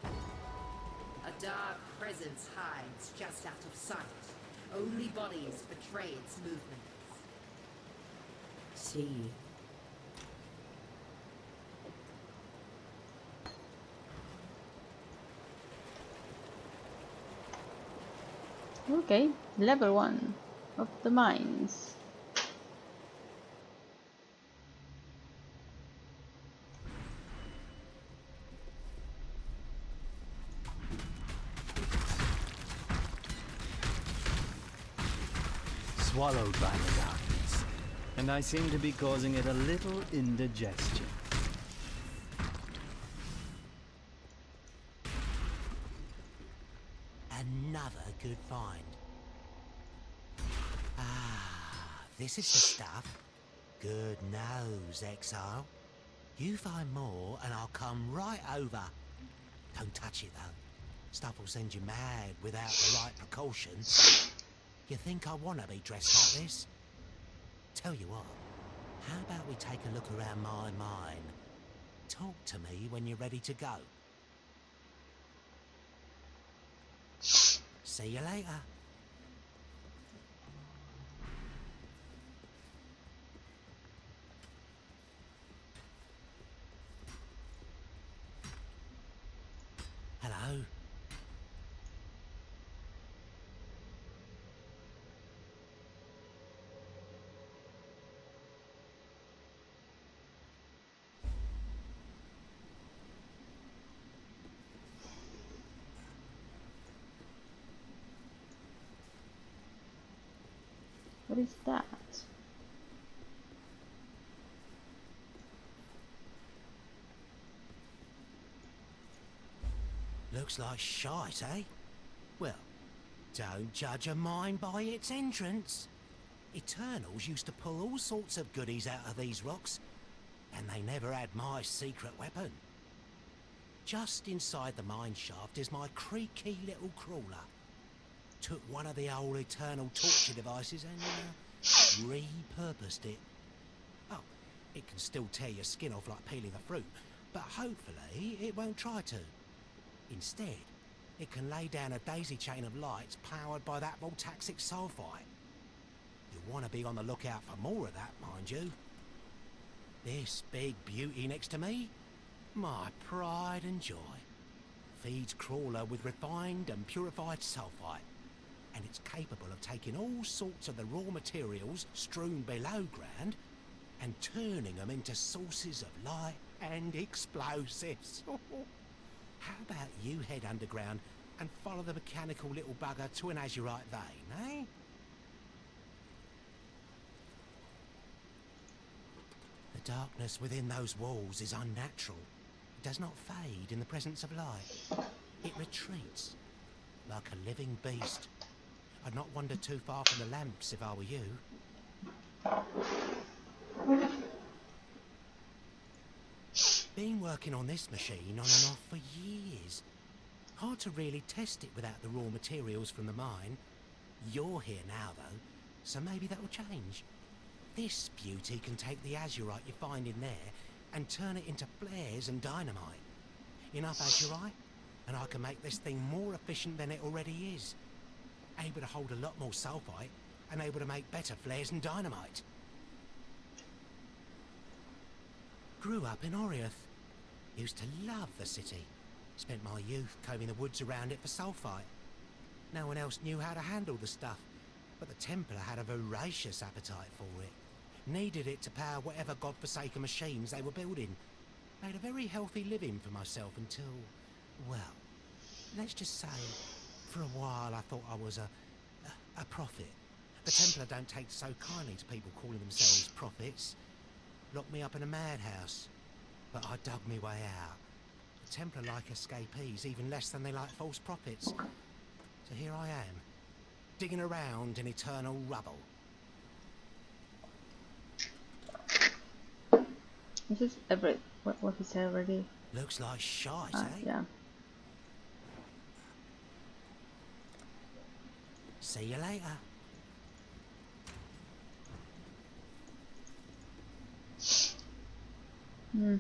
A dark presence hides just out of sight. Only bodies betray its movements. See you. Okay, level 1 of the mines. Swallowed by the darkness, and I seem to be causing it a little indigestion. Another good find. Ah, this is the stuff. Good nose, Exile. You find more and I'll come right over. Don't touch it though. Stuff will send you mad without the right precautions. You think I want to be dressed like this? Tell you what, how about we take a look around my mine? Talk to me when you're ready to go. See you later. Hello. What is that? Looks like shite, eh? Well, don't judge a mine by its entrance. Eternals used to pull all sorts of goodies out of these rocks, and they never had my secret weapon. Just inside the mine shaft is my creaky little crawler. Took one of the old Eternal torture devices and repurposed it. Oh, it can still tear your skin off like peeling a fruit, but hopefully it won't try to. Instead, it can lay down a daisy chain of lights powered by that voltaxic sulfite. You'll want to be on the lookout for more of that, mind you. This big beauty next to me, my pride and joy, feeds Crawler with refined and purified sulfite, and it's capable of taking all sorts of the raw materials strewn below ground and turning them into sources of light and explosives. How about you head underground and follow the mechanical little bugger to an azurite vein, eh? The darkness within those walls is unnatural. It does not fade in the presence of light. It retreats, like a living beast. I'd not wander too far from the lamps if I were you. Been working on this machine on and off for years. Hard to really test it without the raw materials from the mine. You're here now, though, so maybe that'll change. This beauty can take the azurite you find in there and turn it into flares and dynamite. Enough azurite, and I can make this thing more efficient than it already is. Able to hold a lot more sulfite, and able to make better flares and dynamite. Grew up in Oriath. Used to love the city. Spent my youth combing the woods around it for sulfite. No one else knew how to handle the stuff, but the Templar had a voracious appetite for it. Needed it to power whatever godforsaken machines they were building. Made a very healthy living for myself until, well, let's just say, for a while I thought I was a prophet. The Templar don't take so kindly to people calling themselves prophets. Locked me up in a madhouse, but I dug me way out. The Templar like escapees even less than they like false prophets. So here I am, digging around in eternal rubble. This is what he said already. Looks like shite, eh? Yeah. See you later. Hmm.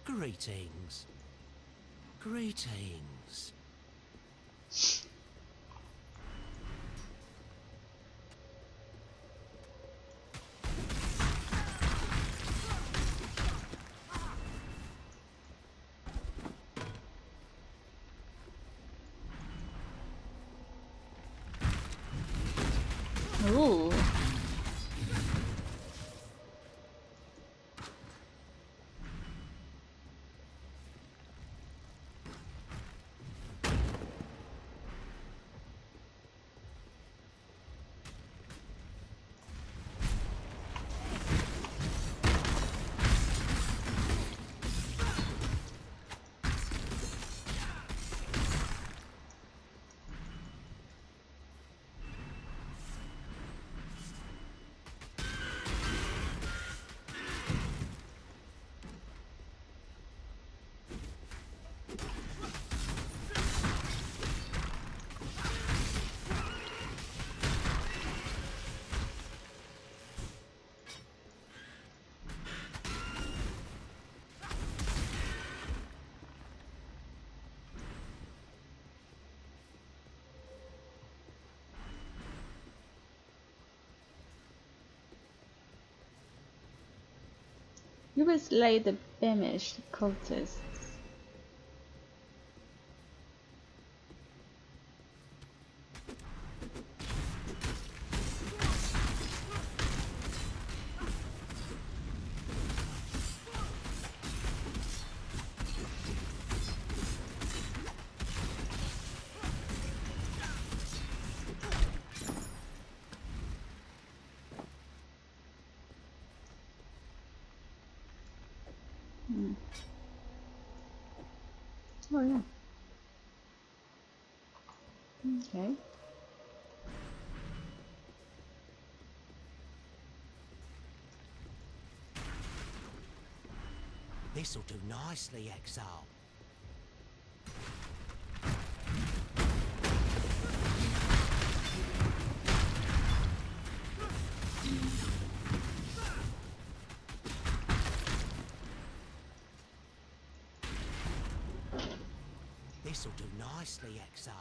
Greetings. Greetings. Ooh. You will slay the Beamish cultists. Hmm. Oh yeah. Okay. This'll do nicely, Exile. This'll do nicely, Exile.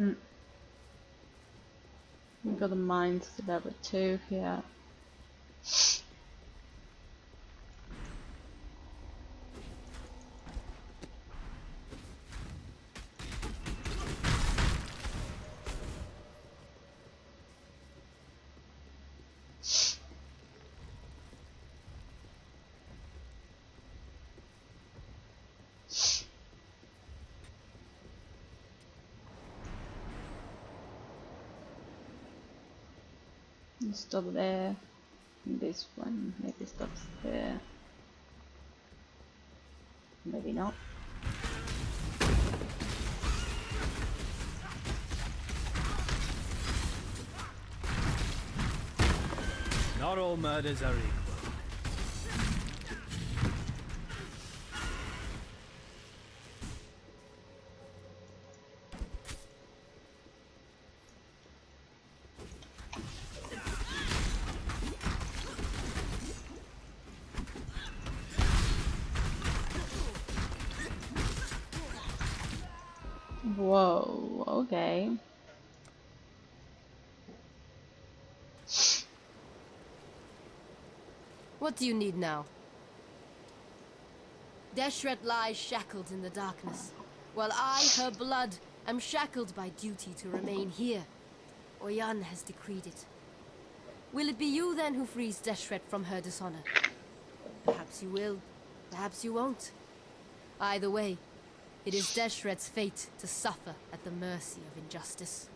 Mm. We've got the mines to level 2 here. Stop there. This one maybe stops there. Maybe not. Not all murders are equal. Whoa, okay. What do you need now? Deshret lies shackled in the darkness, while I, her blood, am shackled by duty to remain here. Oyan has decreed it. Will it be you then who frees Deshret from her dishonor? Perhaps you will, perhaps you won't. Either way, it is Deshret's fate to suffer at the mercy of injustice.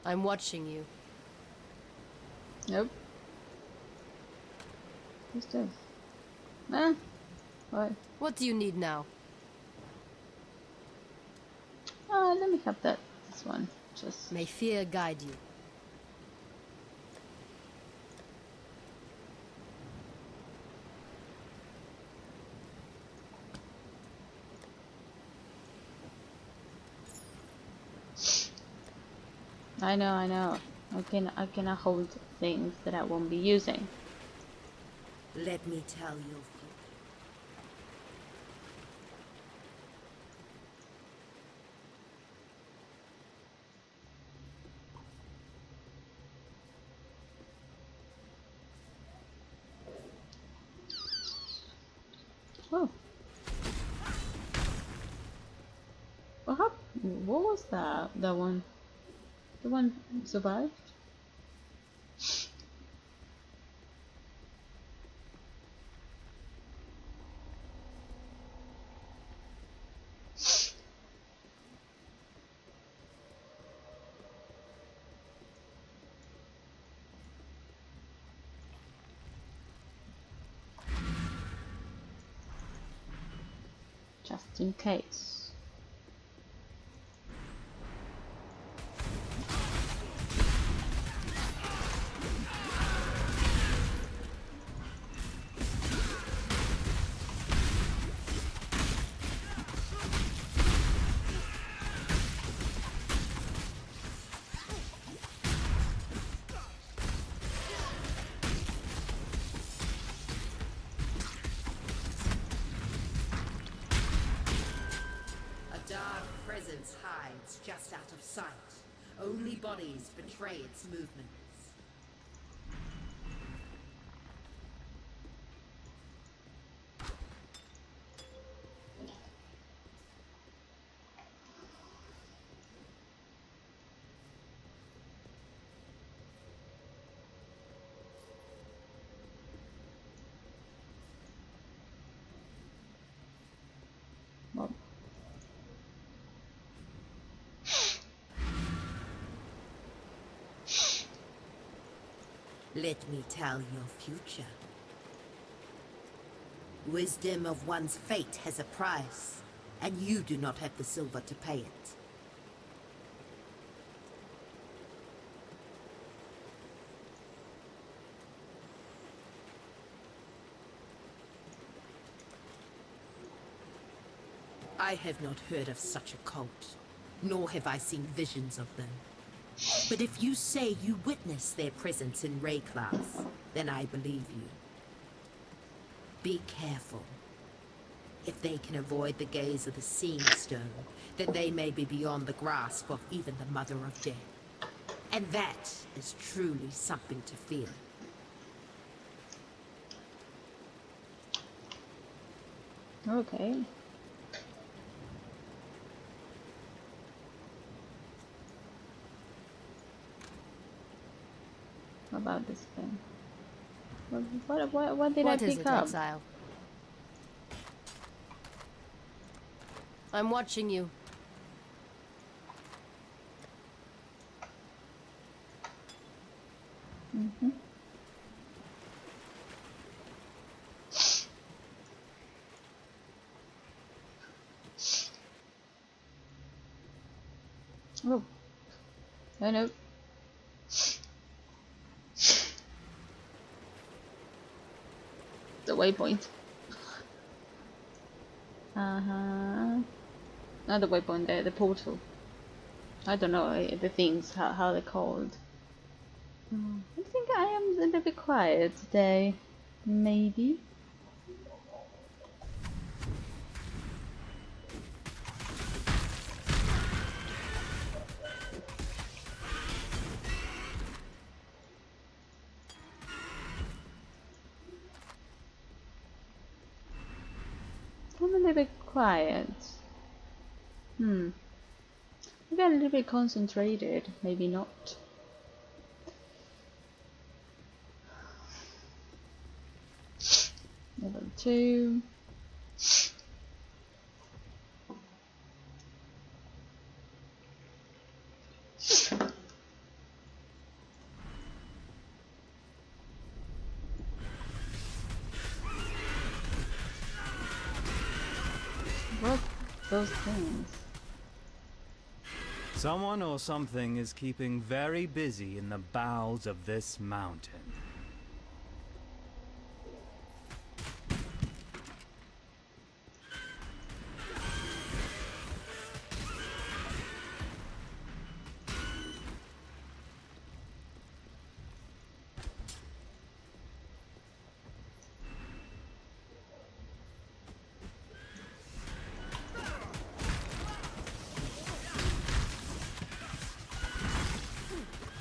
I'm watching you. Nope. Who's this? Huh? What? What do you need now? Let me have that. This one. Just. May fear guide you. I know, I know. I cannot hold things that I won't be using. Let me tell you. Oh. What was that? That one? The one survived? Just in case. A dark presence hides just out of sight. Only bodies betray its movements. Well, Let me tell your future. Wisdom of one's fate has a price, and you do not have the silver to pay it. I have not heard of such a cult, nor have I seen visions of them. But if you say you witnessed their presence in Ray class, then I believe you. Be careful. If they can avoid the gaze of the Seeing Stone, then they may be beyond the grasp of even the Mother of Death. And that is truly something to fear. Okay. What about this thing? What did I What is pick it, up? Exile? I'm watching you. Mm-hmm. Oh. Oh no. The waypoint. Uh-huh. Not the waypoint, the portal. I don't know the things, how they're called. I think I am a little bit quiet today. Maybe. I'm a little bit quiet. Maybe I'm a little bit concentrated. Maybe not. Level 2. What those things? Someone or something is keeping very busy in the bowels of this mountain.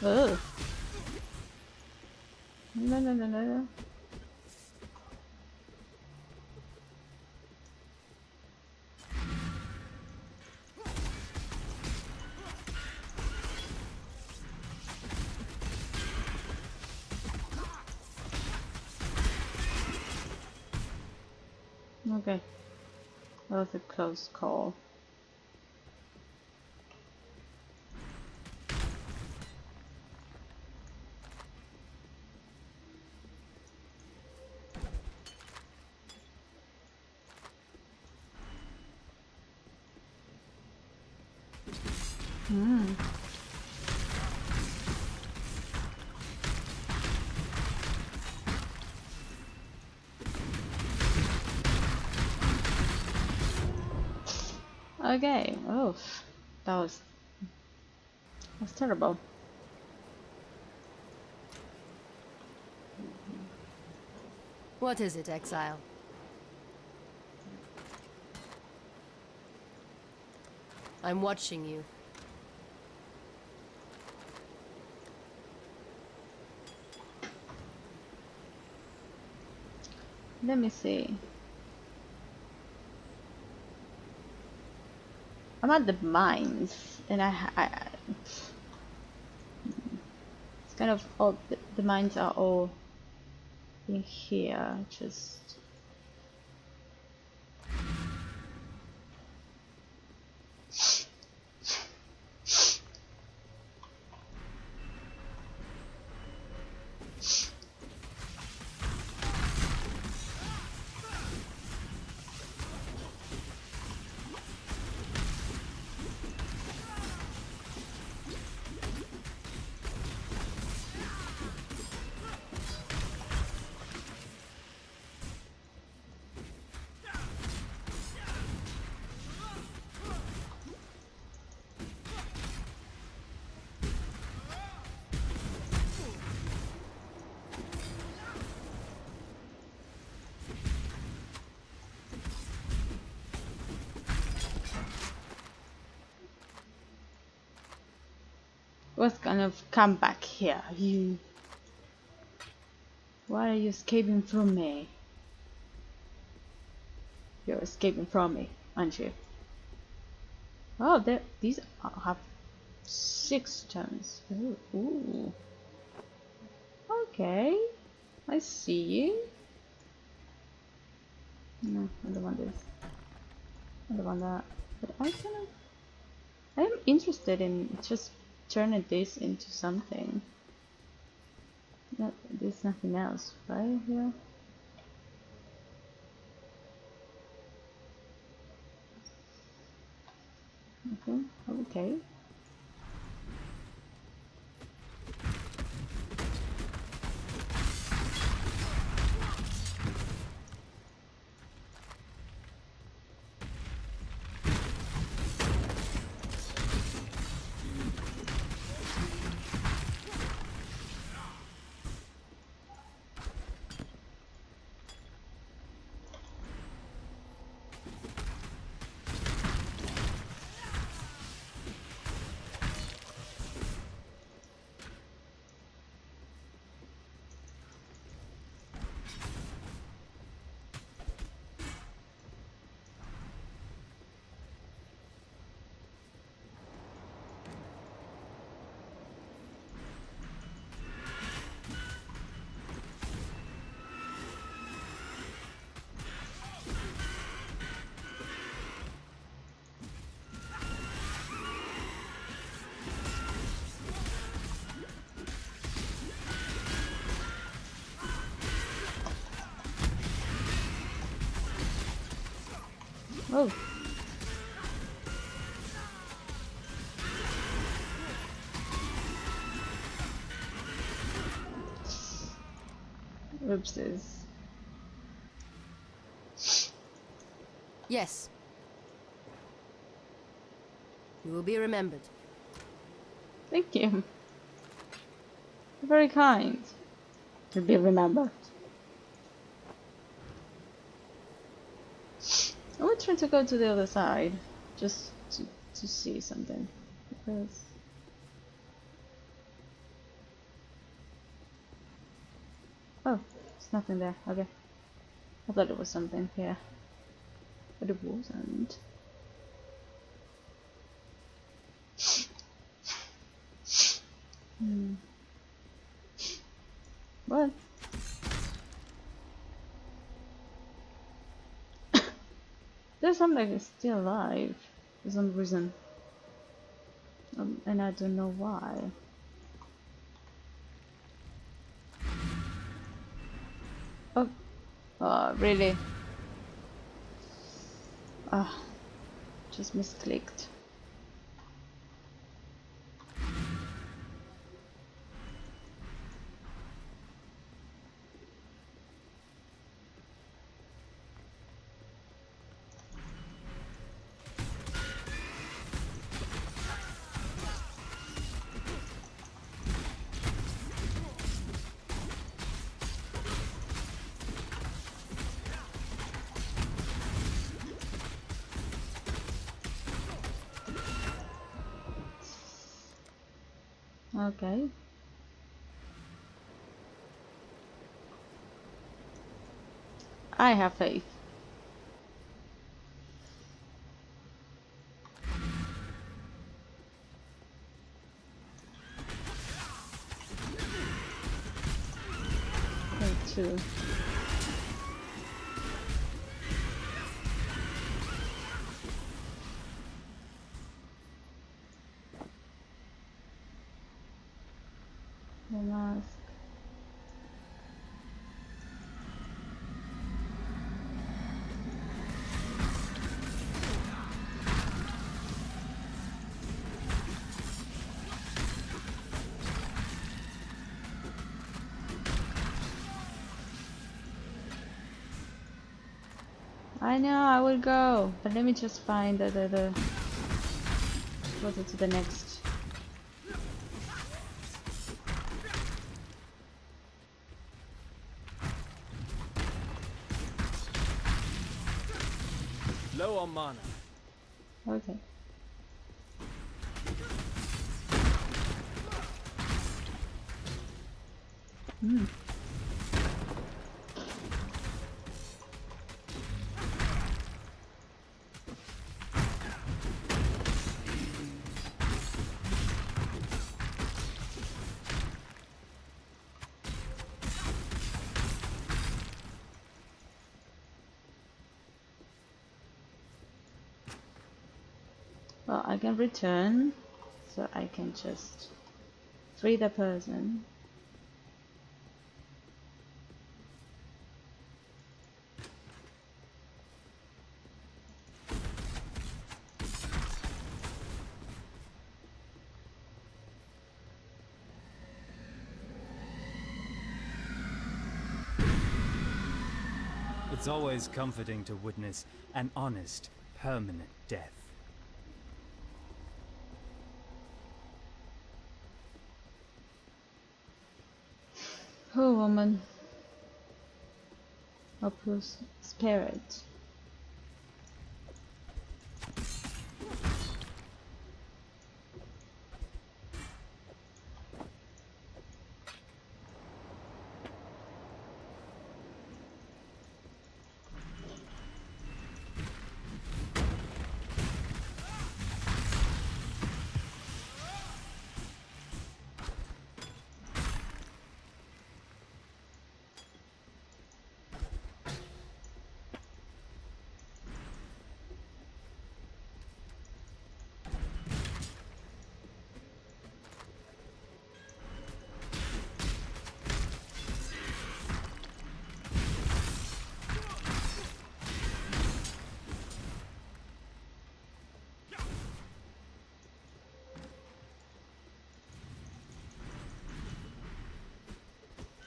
Oh. No, no, no, no, no. Okay. That was a close call. Okay. Oh, that was terrible. What is it, Exile? I'm watching you. Let me see. I'm at the mines, and it's kind of odd. The mines are all in here. Just was kind of come back here. You. Why are you escaping from me? You're escaping from me, aren't you? Oh, these have 6 turns. Ooh, ooh. Okay, I see you. No, I don't want this. I don't want that. But I am interested in just turning this into something. There's nothing else, right here. Okay, okay. Oh. Oopsies. Yes. You will be remembered. Thank you. You're very kind. To be remembered. I will try to go to the other side, just to see something. Because oh, there's nothing there. Okay, I thought it was something here, but it wasn't. What? There's something that's still alive for some reason, and I don't know why. Oh, really? Ah, just misclicked. Okay. I have faith. Me too. The mask. I know, I will go, but let me just find the closer to the next. Low on mana. Okay. Hmm. Well, I can return, so I can just free the person. It's always comforting to witness an honest, permanent death. Oh, woman. Opus spirit.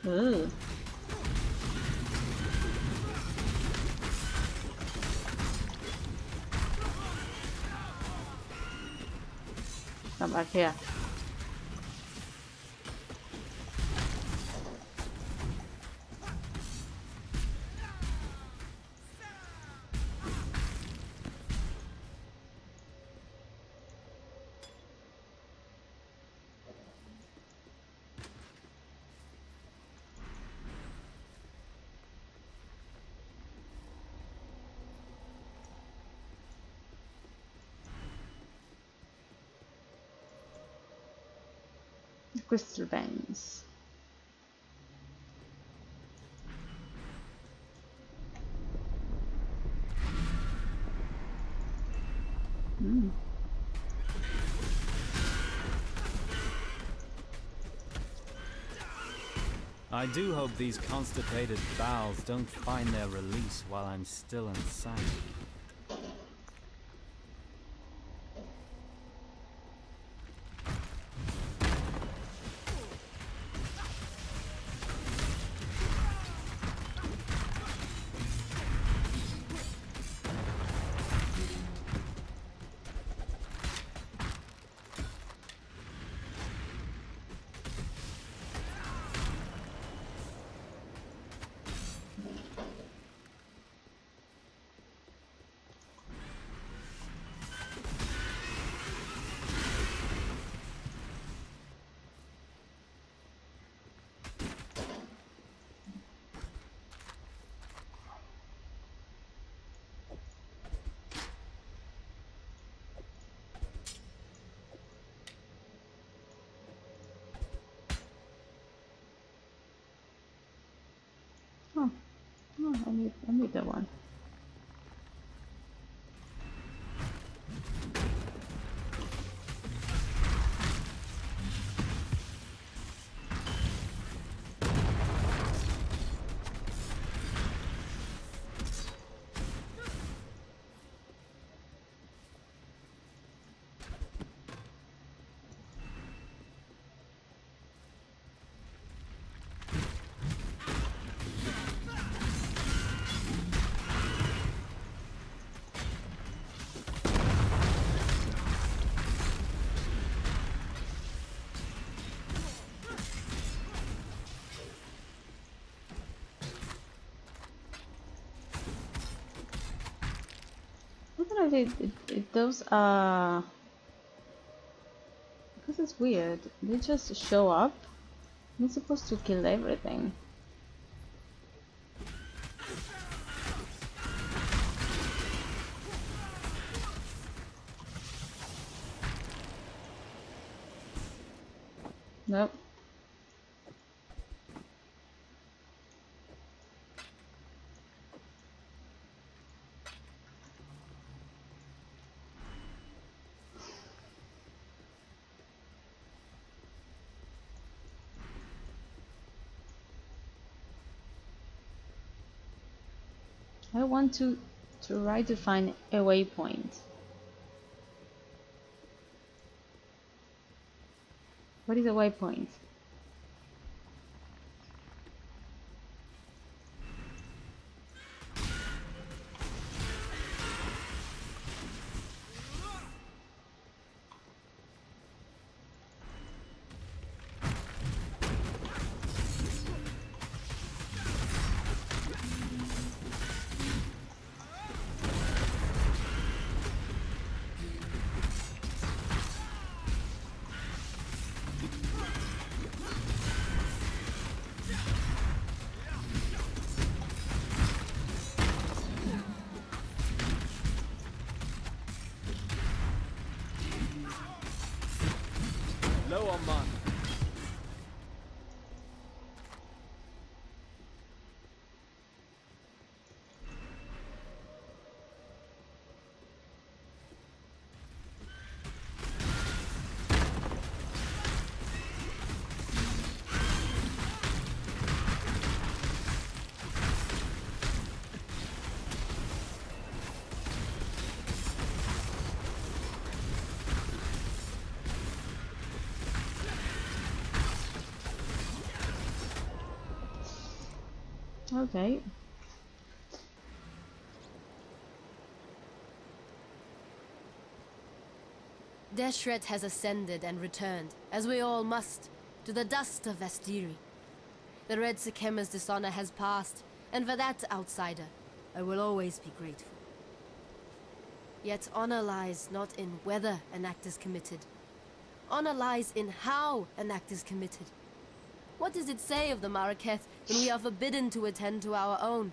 Ugh. Come back here. Crystal veins. Mm. I do hope these constipated bowels don't find their release while I'm still inside. Oh, oh, I need that one. I don't know if those are, because it's weird. They just show up I'm supposed to kill everything. Nope. I want to try to find a waypoint. What is a waypoint? Low on mana. Okay. Deshret has ascended and returned, as we all must, to the dust of Vestiri. The Red Sikema's dishonor has passed, and for that, outsider, I will always be grateful. Yet honor lies not in whether an act is committed. Honor lies in how an act is committed. What does it say of the Maraketh when we are forbidden to attend to our own?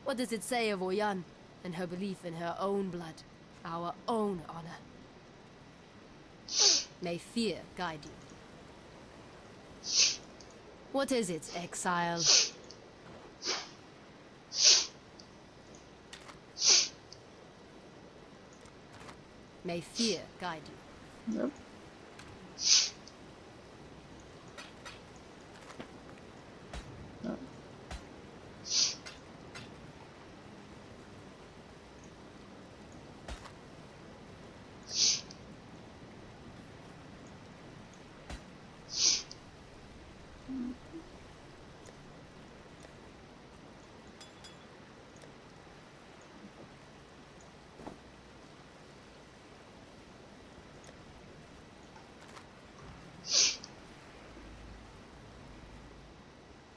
What does it say of Oyan and her belief in her own blood, our own honor? May fear guide you. What is it, Exile? May fear guide you. Nope. No.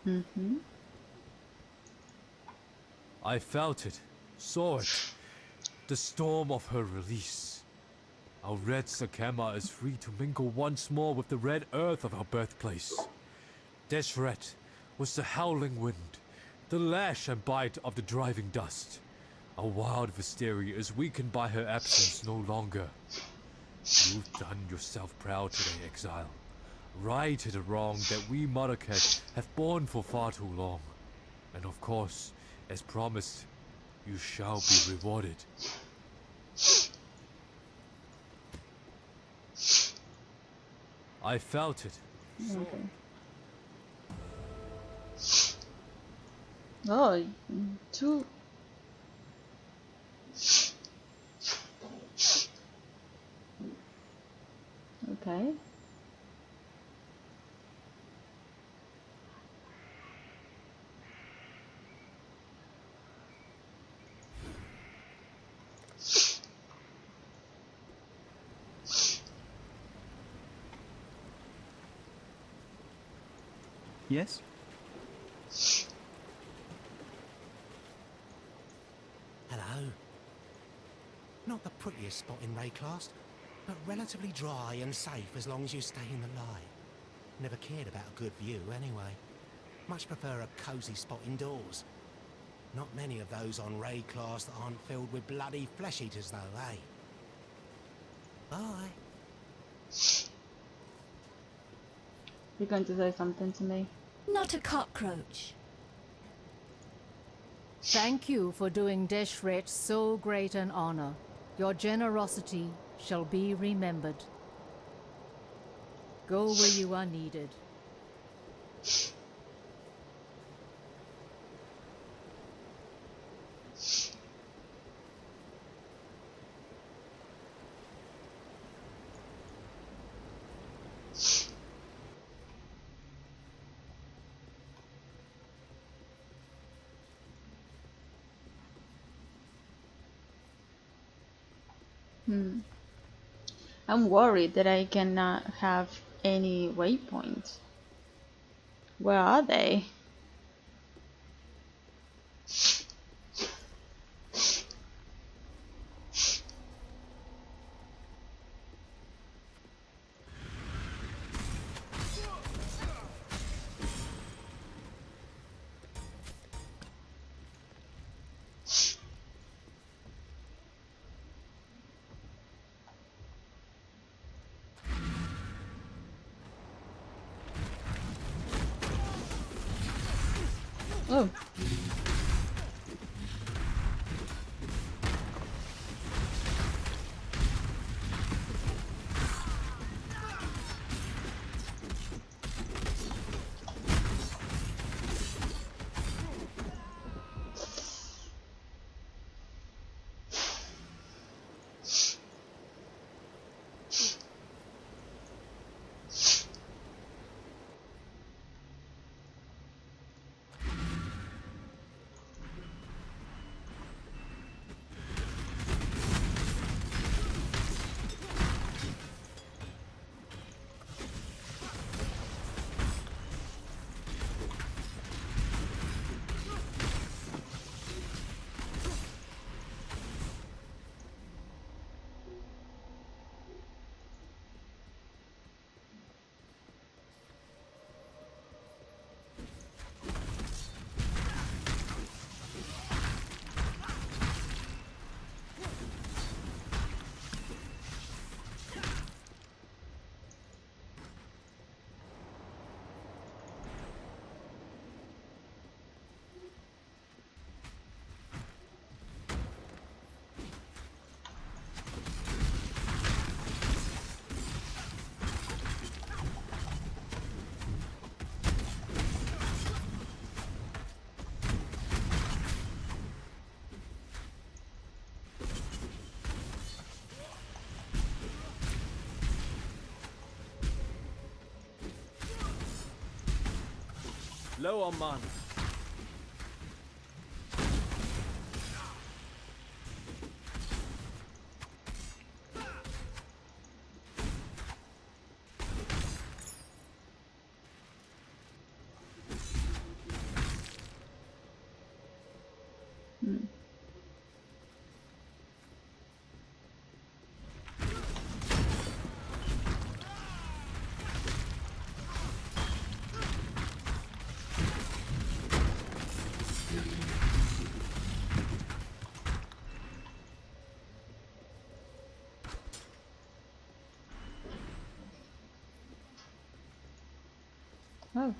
Mm-hmm. I felt it, saw it. The storm of her release. Our red Sakema is free to mingle once more with the red earth of our birthplace. Deshret was the howling wind, the lash and bite of the driving dust. Our wild Visteria is weakened by her absence no longer. You've done yourself proud today, Exile. Righted a wrong that we Mordecai have borne for far too long. And of course, as promised, you shall be rewarded. I felt it. Okay. Oh, two. Okay. Yes? Hello. Not the prettiest spot in Rayclast, but relatively dry and safe as long as you stay in the light. Never cared about a good view, anyway. Much prefer a cosy spot indoors. Not many of those on raid class that aren't filled with bloody flesh eaters, though, eh? Bye. You're going to say something to me? Not a cockroach. Thank you for doing Deshret so great an honor. Your generosity shall be remembered. Go where you are needed. I'm worried that I cannot have any waypoints. Where are they? Oh. Low on mana. Oh.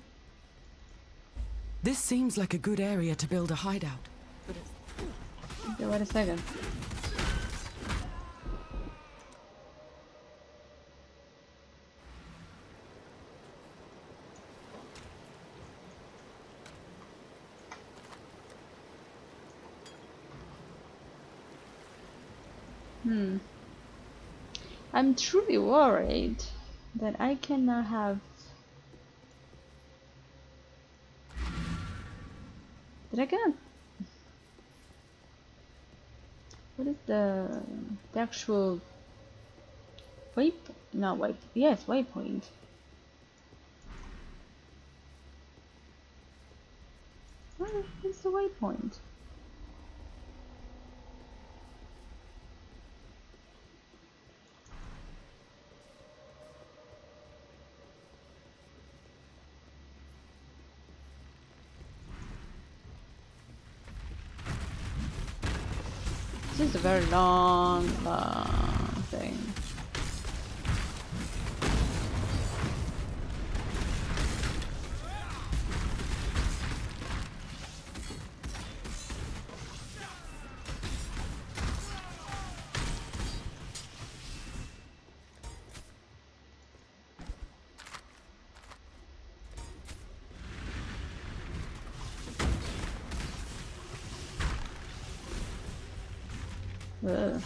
This seems like a good area to build a hideout. Okay, wait a second. I'm truly worried that I cannot have. Did I get? What is the actual waypoint? No, wait. Yes, waypoint. Where is the waypoint? is a very long, long thing. Ugh.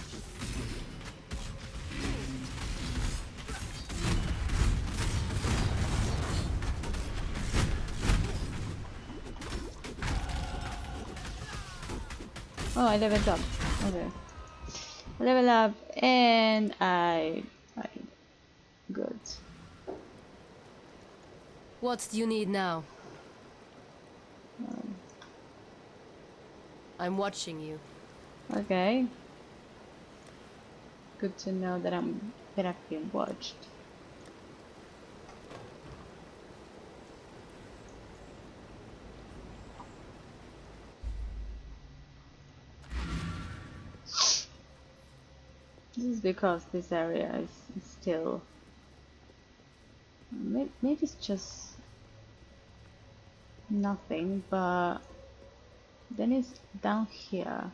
Oh, I leveled up. Okay. I leveled up and I good. What do you need now? I'm watching you. Okay. Good to know that I've been watched. This is because this area is still maybe it's just nothing, but then it's down here.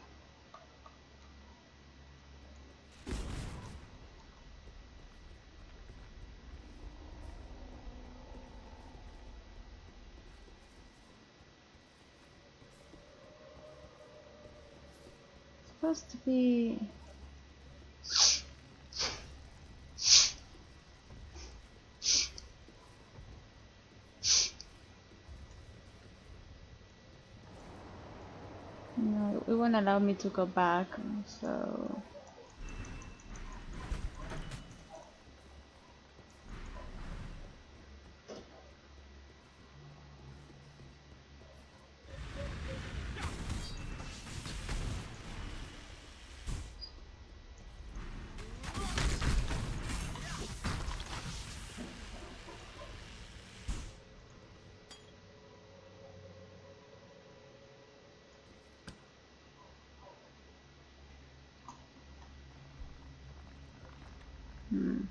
Supposed to be. No, it won't allow me to go back, so. Hmm.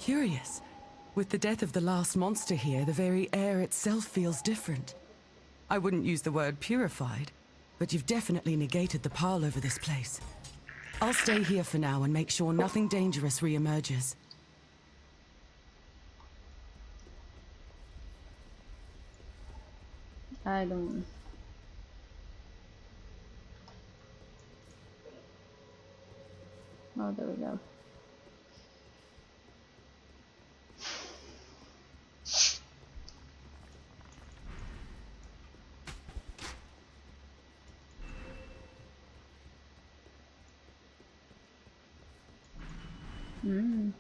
Curious. With the death of the last monster here, the very air itself feels different. I wouldn't use the word purified, but you've definitely negated the pile over this place. I'll stay here for now and make sure nothing dangerous re-emerges. I don't. Oh, there we go. Hmm.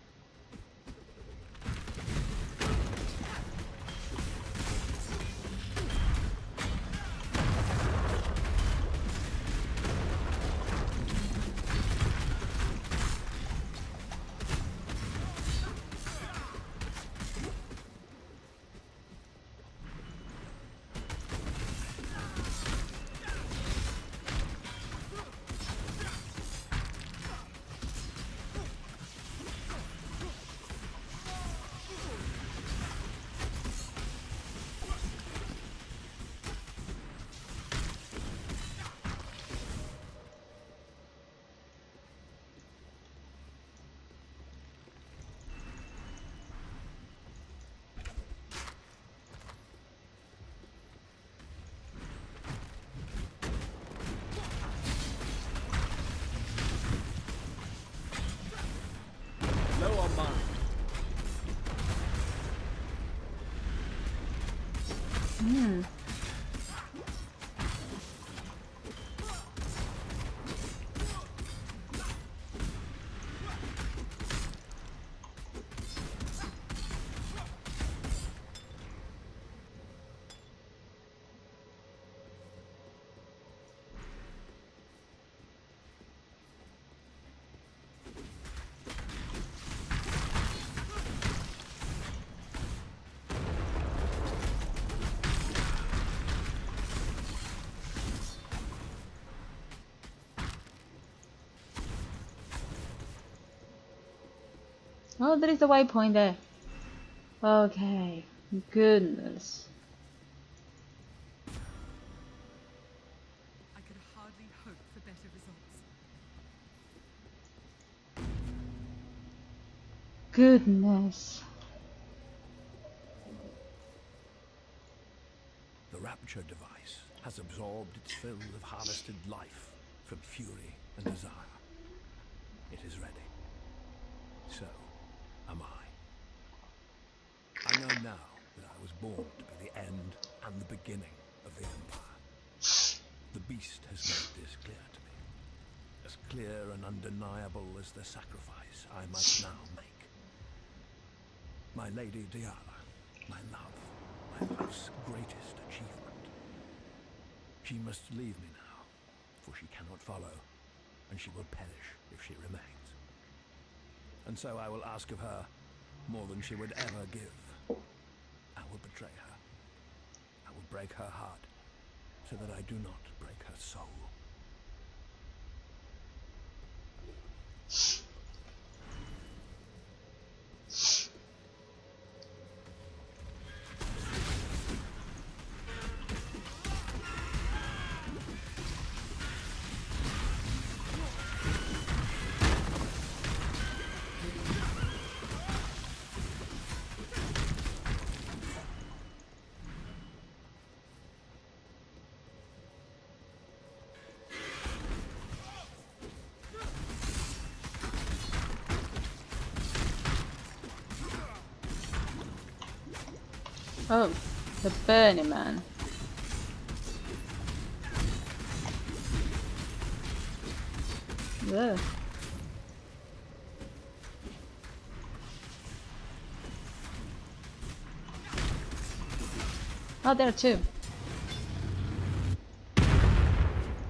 Oh, there is a waypoint there. Okay. Goodness. I could hardly hope for better results. Goodness. The Rapture device has absorbed its fill of harvested life from fury and desire. It is ready. So am I. I know now that I was born to be the end and the beginning of the Empire. The Beast has made this clear to me. As clear and undeniable as the sacrifice I must now make. My Lady Diara, my love, my life's greatest achievement. She must leave me now, for she cannot follow, and she will perish if she remains. And so I will ask of her more than she would ever give. I will betray her. I will break her heart, so that I do not break her soul. Oh, the Burning Man. Ugh. Oh, there are two.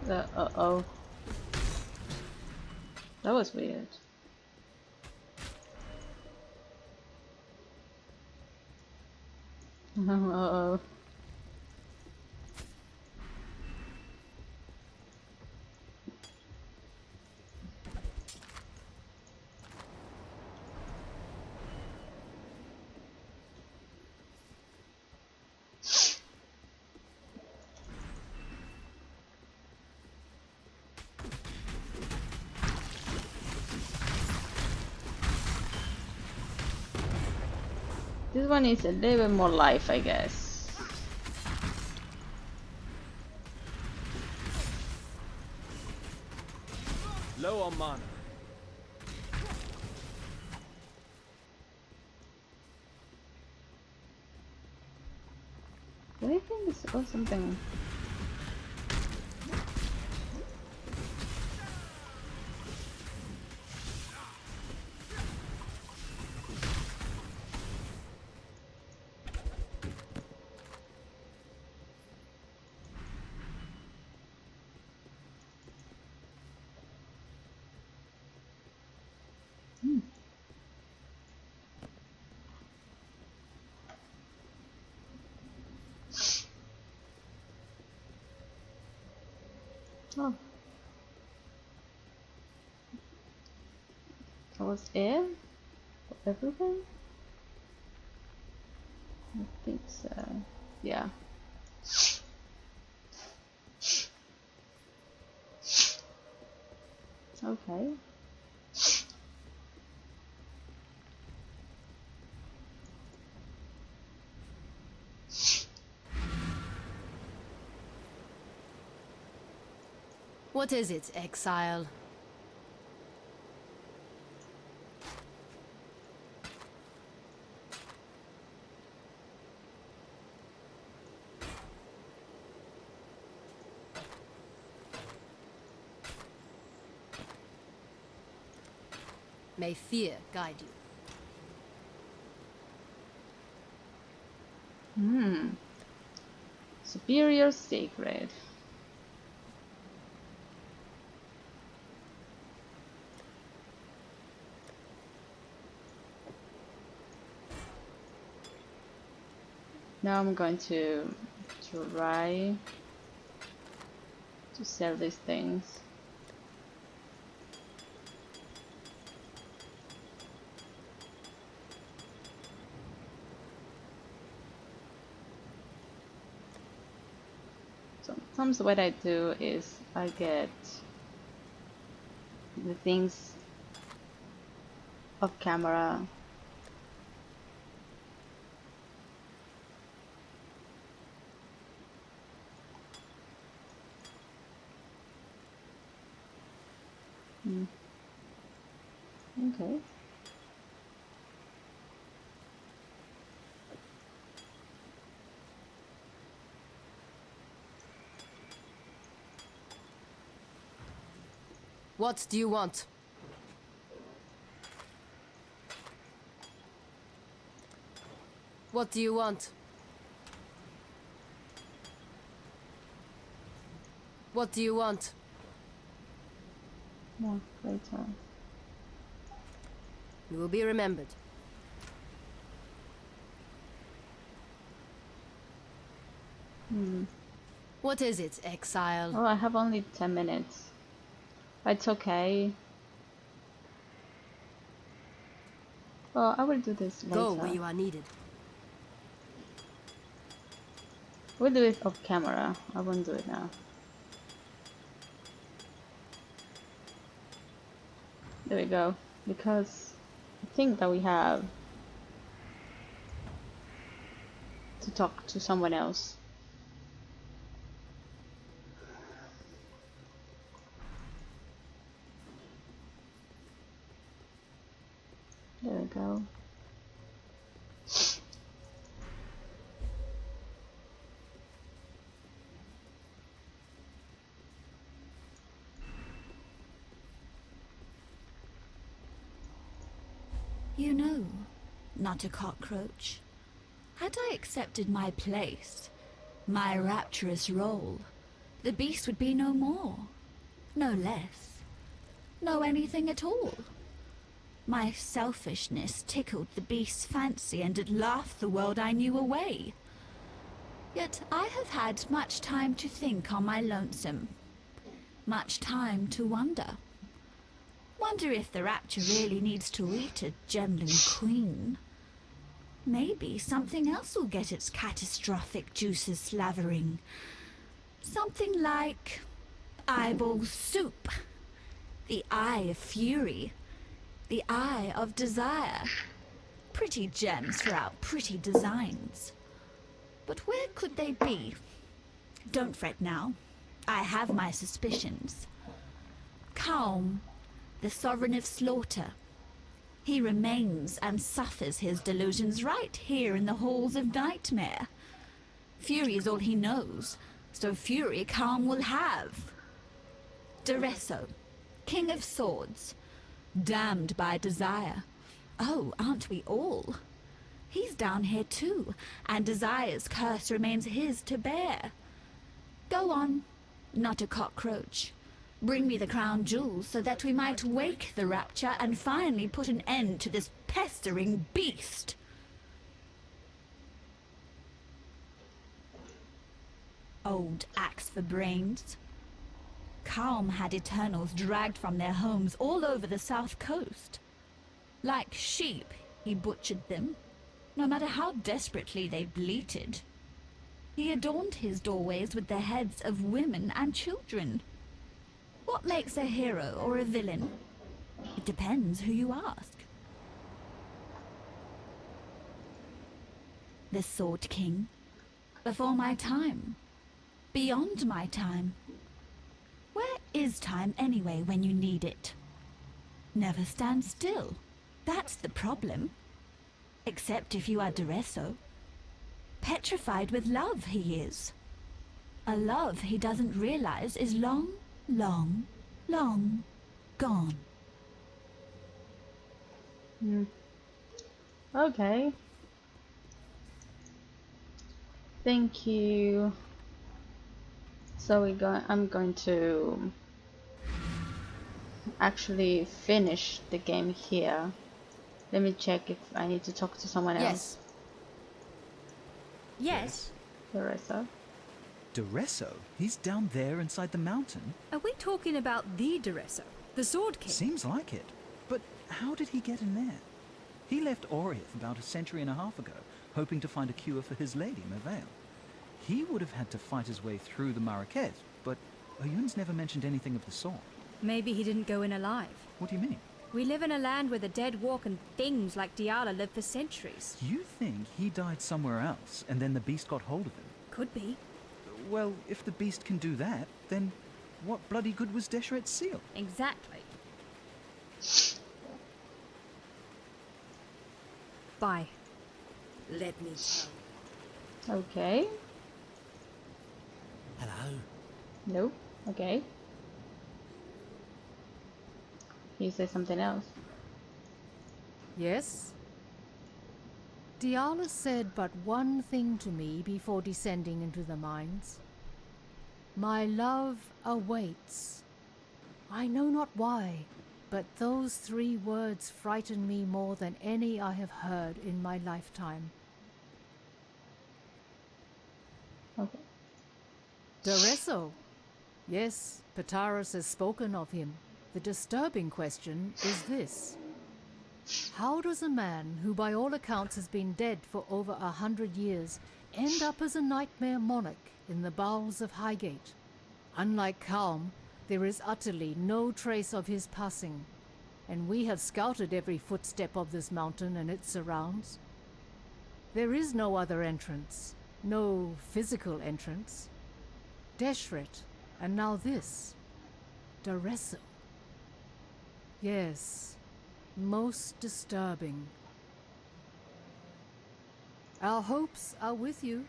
Uh-oh. That was weird. Uh-oh. This one is a little bit more life, I guess. Low on mana. Do I think this was something? Oh. That was it? For everything? I think so. Yeah. Okay. What is it, Exile? May fear guide you. Hmm. Superior Sacred. Now I'm going to try to sell these things. sometimes what I do is I get the things off camera. Okay. What do you want? What do you want? What do you want? Yeah, later. You will be remembered. What is it, Exile? Oh, I have only 10 minutes. It's okay. Well, I will do this Go where later. you are needed. We'll do it off camera. I won't do it now. There we go. Because I think that we have to talk to someone else. There we go. You know, not a cockroach. Had I accepted my place, my rapturous role, the beast would be no more, no less, no anything at all. My selfishness tickled the beast's fancy and it laughed the world I knew away. Yet I have had much time to think on my lonesome, much time to wonder. Wonder if the rapture really needs to eat a gemling queen. Maybe something else will get its catastrophic juices slavering. Something like eyeball soup, the eye of fury, the eye of desire. Pretty gems for our pretty designs. But where could they be? Don't fret now. I have my suspicions. Calm, the sovereign of slaughter. He remains and suffers his delusions right here in the halls of Nightmare. Fury is all he knows, so fury Calm will have. Duresso, king of swords, damned by desire. Oh, aren't we all? He's down here too, and desire's curse remains his to bear. Go on, not a cockroach. Bring me the crown jewels so that we might wake the rapture and finally put an end to this pestering beast. Old axe for brains. Calm had Eternals dragged from their homes all over the south coast. Like sheep, he butchered them, no matter how desperately they bleated. He adorned his doorways with the heads of women and children. What makes a hero or a villain? It depends who you ask. The Sword King. Before my time. Beyond my time. Where is time anyway when you need it? Never stand still. That's the problem. Except if you are Duresso. Petrified with love he is. A love he doesn't realize is long, long, long gone. Okay. Thank you. So I'm going to actually finish the game here. Let me check if I need to talk to someone else. Yes. Teresa. Duresso? He's down there inside the mountain? Are we talking about the Duresso, the Sword King? Seems like it. But how did he get in there? He left Orioth about a century and a half ago, hoping to find a cure for his lady, Merveil. He would have had to fight his way through the Marrakech, but Oyun's never mentioned anything of the sort. Maybe he didn't go in alive. What do you mean? We live in a land where the dead walk and things like Diala live for centuries. You think he died somewhere else, and then the beast got hold of him? Could be. Well, if the beast can do that, then what bloody good was Desheret's seal? Exactly. Bye. Let me tell you. Okay. Hello? Nope. Okay. You say something else. Yes? Diala said but one thing to me before descending into the mines. My love awaits. I know not why, but those 3 words frighten me more than any I have heard in my lifetime. Okay. Doreso. Yes, Pataras has spoken of him. The disturbing question is this. How does a man who by all accounts has been dead for over 100 years end up as a nightmare monarch in the bowels of Highgate? Unlike Calm, there is utterly no trace of his passing, and we have scouted every footstep of this mountain and its surrounds. There is no other entrance, no physical entrance. Deshret, and now this. Doreso. Yes, most disturbing. Our hopes are with you.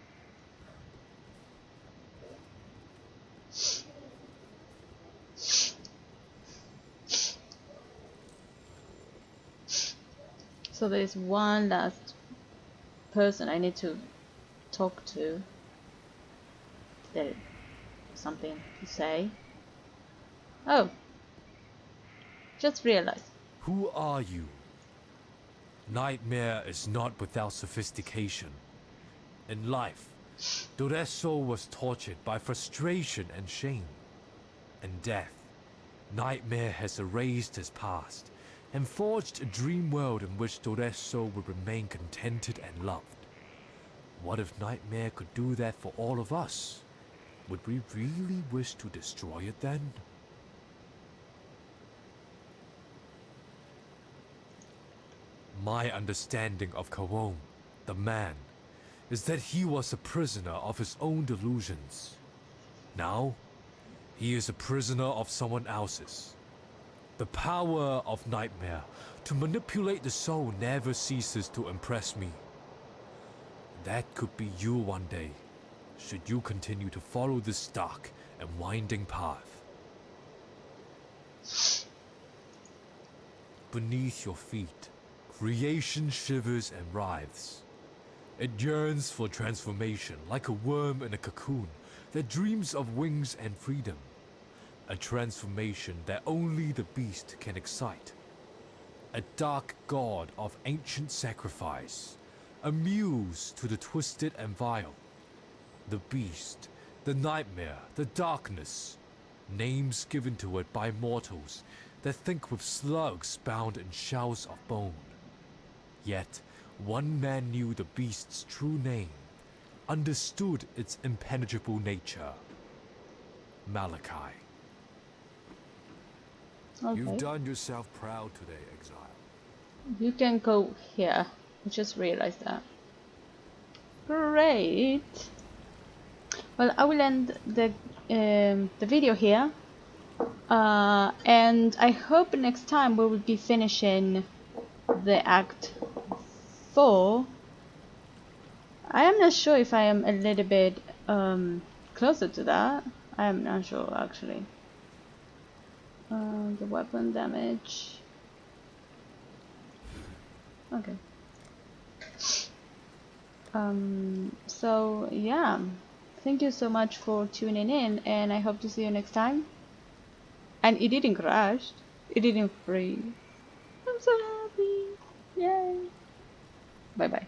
So there's one last person I need to talk to. There's something to say. Oh, just realized. Who are you? Nightmare is not without sophistication. In life, Doreso was tortured by frustration and shame. In death, Nightmare has erased his past and forged a dream world in which Doreso would remain contented and loved. What if Nightmare could do that for all of us? Would we really wish to destroy it then? My understanding of Kawom, the man, is that he was a prisoner of his own delusions. Now, he is a prisoner of someone else's. The power of Nightmare to manipulate the soul never ceases to impress me. That could be you one day, should you continue to follow this dark and winding path. Beneath your feet, creation shivers and writhes. It yearns for transformation like a worm in a cocoon that dreams of wings and freedom. A transformation that only the beast can excite. A dark god of ancient sacrifice. A muse to the twisted and vile. The beast, the nightmare, the darkness. Names given to it by mortals that think with slugs bound in shells of bone. Yet, one man knew the beast's true name, understood its impenetrable nature. Malachi. Okay. You've done yourself proud today, Exile. You can go here. I just realized that. Great. Well, I will end the video here. And I hope next time we will be finishing the Act 4. I am not sure if I am a little bit closer to that. I am not sure actually. The weapon damage. Okay. So yeah, thank you so much for tuning in, and I hope to see you next time. And it didn't crash. It didn't freeze. I'm so happy. Yay. Bye bye.